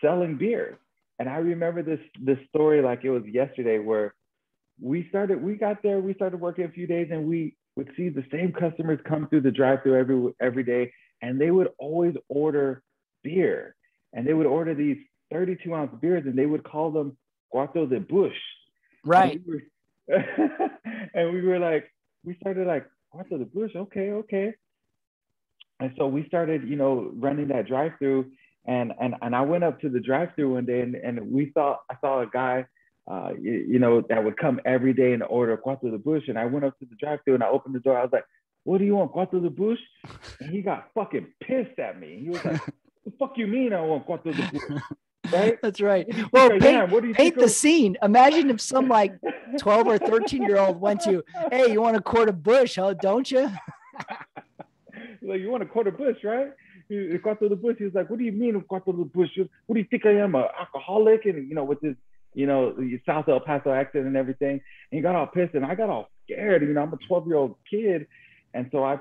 [SPEAKER 2] selling beers. And I remember this story like it was yesterday, where we got there, we started working a few days, and we would see the same customers come through the drive-through every day, and they would always order beer. And they would order these 32-ounce beers, and they would call them Cuarto de Bush.
[SPEAKER 1] Right.
[SPEAKER 2] And we started like, Cuarto de Bush, okay. And so we started, running that drive-through, and I went up to the drive-through one day, and I saw a guy, that would come every day and order Cuarto de Bush. And I went up to the drive-through and I opened the door. I was like, "What do you want, Cuarto de Bush?" And he got fucking pissed at me. He was like, "What the fuck you mean I want Cuarto de Bush?" Right?
[SPEAKER 1] That's right. Well, paint the scene. Imagine if some 12 or 13-year-old went to, "Hey, you want a quart of Bush, huh? Don't you?"
[SPEAKER 2] Like, "You want a quart of Bush, right?" Cuarto de Bush. He was like, "What do you mean Cuarto de Bush? What do you think I am, an alcoholic?" And with this, South El Paso accent and everything. And he got all pissed, and I got all scared. I'm a 12-year-old kid, and so I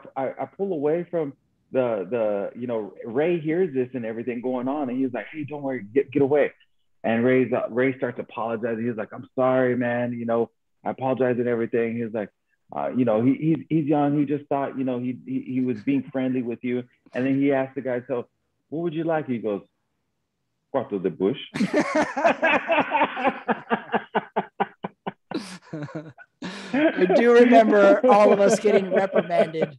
[SPEAKER 2] pull away from the Ray hears this and everything going on, and he's like, "Hey, don't worry, get away." And Ray starts apologizing. He's like, "I'm sorry, man. I apologize and everything." He's like, he's young. He just thought, he was being friendly with you. And then he asked the guy, "So, what would you like?" He goes, "Cuarto de Bush."
[SPEAKER 1] I do remember all of us getting reprimanded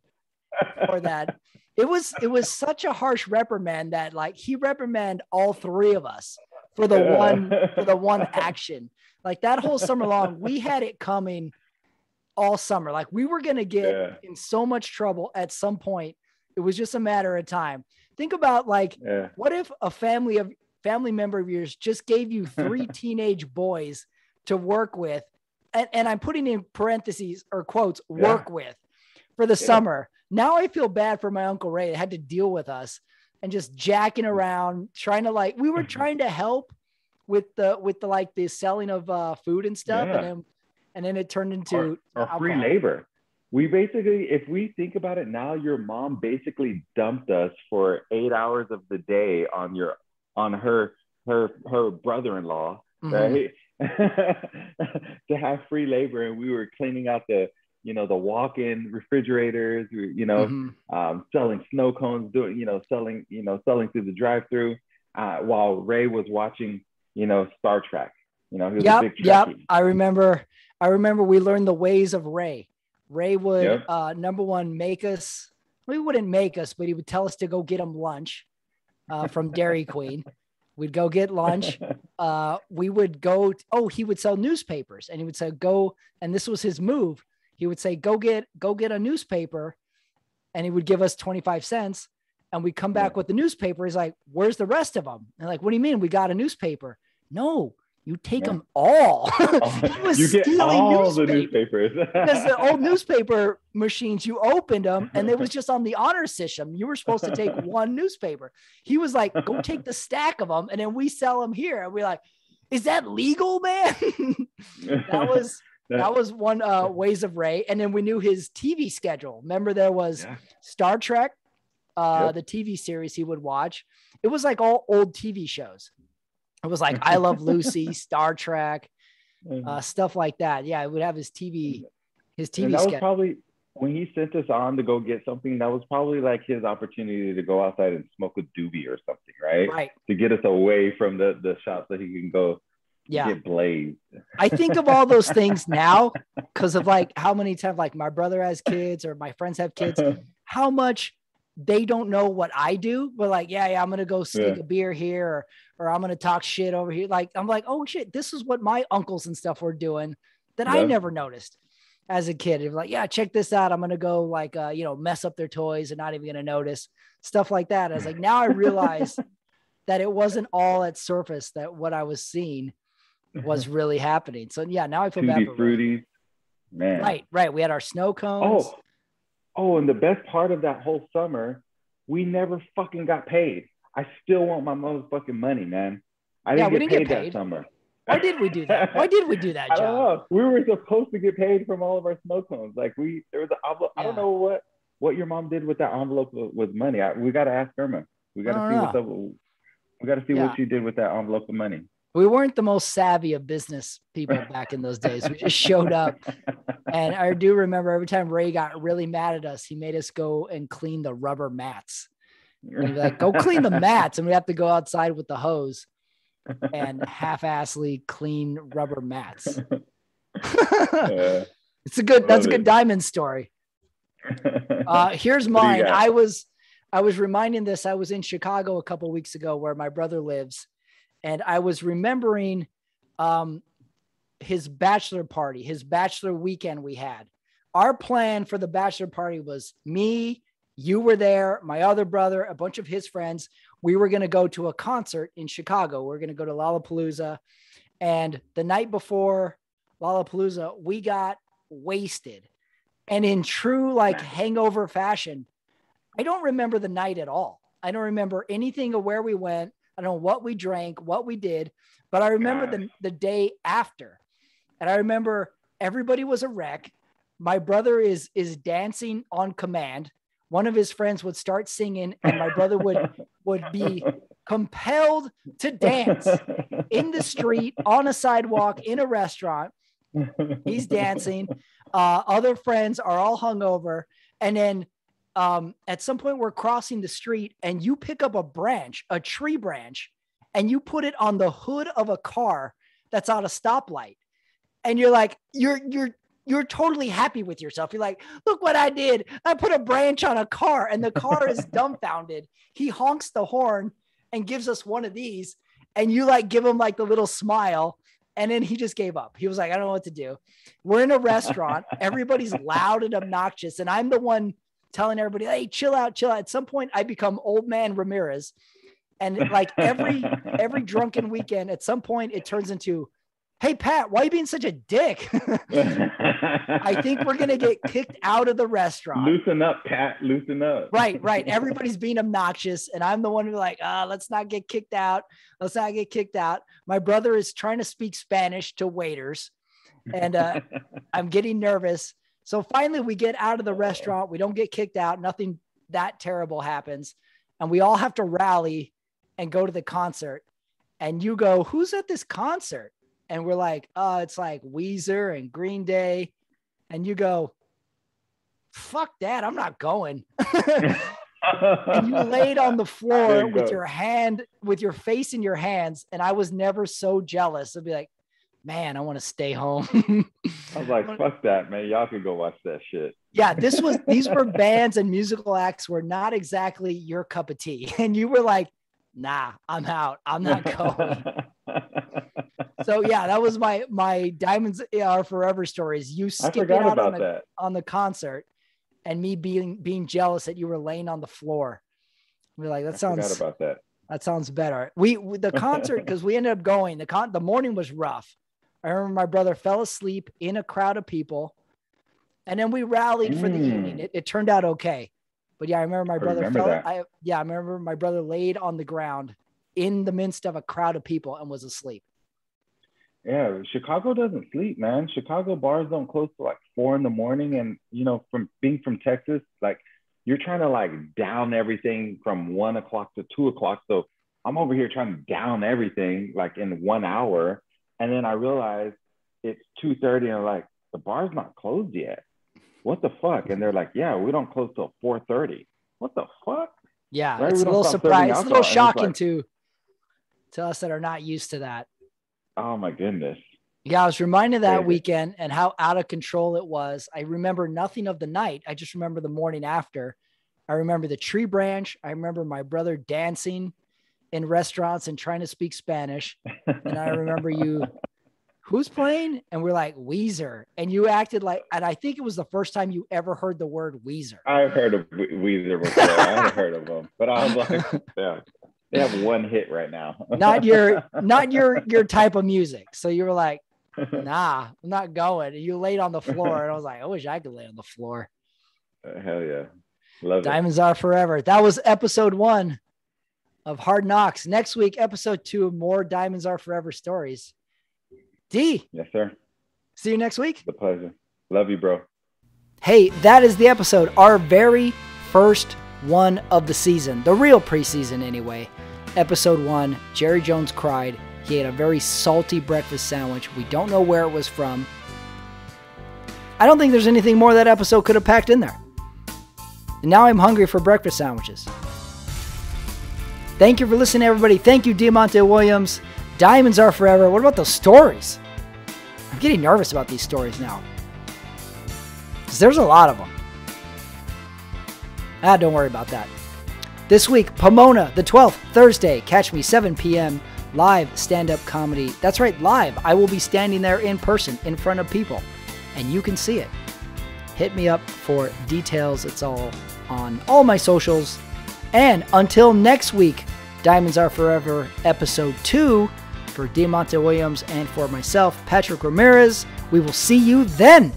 [SPEAKER 1] for that. It was such a harsh reprimand that he reprimanded all three of us for the one action. Like that whole summer long, we had it coming all summer. Like we were going to get in so much trouble at some point. It was just a matter of time. Think about like, what if a family member of yours just gave you 3 teenage boys to work with, and I'm putting in parentheses or quotes, work with for the summer. Now I feel bad for my Uncle Ray that had to deal with us and just jacking around, trying to we were trying to help with the selling of food and stuff. And then it turned into
[SPEAKER 2] our free labor. We basically, if we think about it now, your mom basically dumped us for 8 hours of the day on her brother-in-law, right? To have free labor, and we were cleaning out the walk-in refrigerators, selling snow cones, selling through the drive-through, while Ray was watching, Star Trek. He was a big Trekkie.
[SPEAKER 1] I remember we learned the ways of Ray. Ray would number one make us. Well, he wouldn't make us, but he would tell us to go get him lunch from Dairy Queen. We'd go get lunch. We would go. He would sell newspapers, and he would say, "Go." And this was his move. He would say, "Go get a newspaper," and he would give us 25 cents. And we'd come back with the newspaper. He's like, "Where's the rest of them?" And like, "What do you mean? We got a newspaper?" No, you take them all.
[SPEAKER 2] You get all the newspapers.
[SPEAKER 1] Because the old newspaper machines, you opened them and it was just on the honor system. You were supposed to take one newspaper. He was like, "Go take the stack of them, and then we sell them here." And we're like, "Is that legal, man?" That was one ways of Ray. And then we knew his TV schedule. Remember, there was Star Trek, the TV series he would watch. It was like all old TV shows. It was like I Love Lucy, Star Trek, stuff like that. Yeah, it would have his TV
[SPEAKER 2] and that was probably when he sent us on to go get something. That was probably like his opportunity to go outside and smoke a doobie or something, right?
[SPEAKER 1] Right.
[SPEAKER 2] To get us away from the shop so he can go get blazed.
[SPEAKER 1] I think of all those things now because of like how many times like my brother has kids or my friends have kids, how much they don't know what I do, but like, I'm going to go sneak a beer here or I'm going to talk shit over here. Like, I'm like, oh shit, this is what my uncles and stuff were doing that I never noticed as a kid. It was like, check this out. I'm going to go like, mess up their toys and not even going to notice stuff like that. I was like, now I realize that it wasn't all at surface, that what I was seeing was really happening. So now I feel bad for
[SPEAKER 2] Fruities, man.
[SPEAKER 1] Right. We had our snow cones.
[SPEAKER 2] Oh, and the best part of that whole summer, we never fucking got paid. I still want my motherfucking money, man. I didn't get paid that summer.
[SPEAKER 1] Why did we do that? John?
[SPEAKER 2] I don't know. We were supposed to get paid from all of our snow cones. Like there was an envelope. I don't know what your mom did with that envelope with money. We got to ask Irma. We got to see what she did with that envelope of money.
[SPEAKER 1] We weren't the most savvy of business people back in those days. We just showed up. And I do remember every time Ray got really mad at us, he made us go and clean the rubber mats. And he'd be like, "Go clean the mats." And we have to go outside with the hose and half-assly clean rubber mats. That's a good diamond story. Here's mine. I was reminding this. I was in Chicago a couple of weeks ago where my brother lives. And I was remembering his bachelor party, his bachelor weekend we had. Our plan for the bachelor party was me, you were there, my other brother, a bunch of his friends. We were going to go to a concert in Chicago. We were going to go to Lollapalooza. And the night before Lollapalooza, we got wasted. And in true hangover fashion, I don't remember the night at all. I don't remember anything of where we went. I don't know what we drank, what we did, but I remember the day after. And I remember everybody was a wreck. My brother is dancing on command. One of his friends would start singing and my brother would be compelled to dance in the street, on a sidewalk, in a restaurant. He's dancing. Other friends are all hungover. And then at some point we're crossing the street and you pick up a tree branch, and you put it on the hood of a car that's on a stoplight. And you're like, you're totally happy with yourself. You're like, "Look what I did. I put a branch on a car," and the car is dumbfounded. He honks the horn and gives us one of these. and you like give him like the little smile. And then he just gave up. He was like, I don't know what to do. We're in a restaurant. Everybody's loud and obnoxious. And I'm the one telling everybody, hey, chill out, chill out. At some point I become old man Ramirez. And like every drunken weekend, at some point it turns into, hey, Pat, why are you being such a dick? I think we're going to get kicked out of the restaurant.
[SPEAKER 2] Loosen up, Pat. Loosen up.
[SPEAKER 1] Right. Everybody's being obnoxious. And I'm the one who's like, let's not get kicked out. Let's not get kicked out. My brother is trying to speak Spanish to waiters. And I'm getting nervous. So finally we get out of the restaurant. We don't get kicked out. Nothing that terrible happens. And we all have to rally and go to the concert. And you go, who's at this concert? And we're like, it's like Weezer and Green Day. And you go, fuck that. I'm not going. And you laid on the floor with your hand, with your face in your hands. And I was never so jealous. I'd be like, man, I want to stay home.
[SPEAKER 2] I was like, fuck that, man. Y'all can go watch that shit.
[SPEAKER 1] Yeah, these were bands and musical acts were not exactly your cup of tea. And you were like, nah, I'm out. I'm not going. So yeah, that was my Diamonds Are Forever stories. You skipping out on the concert and me being jealous that you were laying on the floor. We're like, that sounds better. The concert, because we ended up going, the morning was rough. I remember my brother fell asleep in a crowd of people, and then we rallied for the evening. It turned out okay. But yeah, I remember my brother I remember my brother laid on the ground in the midst of a crowd of people and was asleep.
[SPEAKER 2] Yeah, Chicago doesn't sleep, man. Chicago bars don't close till like 4 a.m. And, you know, from being from Texas, like you're trying to like down everything from 1 o'clock to 2 o'clock. So I'm over here trying to down everything like in 1 hour. And then I realize it's 2:30 and I'm like, the bar's not closed yet. What the fuck? And they're like, yeah, we don't close till 4:30. What the fuck?
[SPEAKER 1] Yeah, right? It's a little surprising. It's a little shocking to us that are not used to that.
[SPEAKER 2] Oh my goodness.
[SPEAKER 1] Yeah, I was reminded that weekend and how out of control it was. I remember nothing of the night. I just remember the morning after. I remember the tree branch. I remember my brother dancing in restaurants and trying to speak Spanish. And I remember you, who's playing? And we're like, Weezer. And you acted like, and I think it was the first time you ever heard the word Weezer.
[SPEAKER 2] I've heard of Weezer before. I haven't heard of them, but I was like, yeah. They have one hit right now.
[SPEAKER 1] not your type of music. So you were like, nah, I'm not going. And you laid on the floor. And I was like, I wish I could lay on the floor.
[SPEAKER 2] Hell yeah. Love
[SPEAKER 1] Diamonds Are Forever. That was episode 1 of Hard Knocks. Next week, episode 2 of more Diamonds Are Forever stories. D.
[SPEAKER 2] Yes, sir.
[SPEAKER 1] See you next week.
[SPEAKER 2] It's a pleasure. Love you, bro.
[SPEAKER 1] Hey, that is the episode. Our very first one of the season. The real preseason anyway. Episode 1, Jerry Jones cried. He ate a very salty breakfast sandwich. We don't know where it was from. I don't think there's anything more that episode could have packed in there. And now I'm hungry for breakfast sandwiches. Thank you for listening, everybody. Thank you, Diamante Williams. Diamonds Are Forever. What about those stories? I'm getting nervous about these stories now. Because there's a lot of them. Don't worry about that. This week, Pomona, the 12th, Thursday. Catch me 7 p.m. live stand-up comedy. That's right, live. I will be standing there in person in front of people, and you can see it. Hit me up for details. It's all on all my socials. And until next week, Diamonds Are Forever, episode 2 for Diamante Williams and for myself, Patrick Ramirez. We will see you then.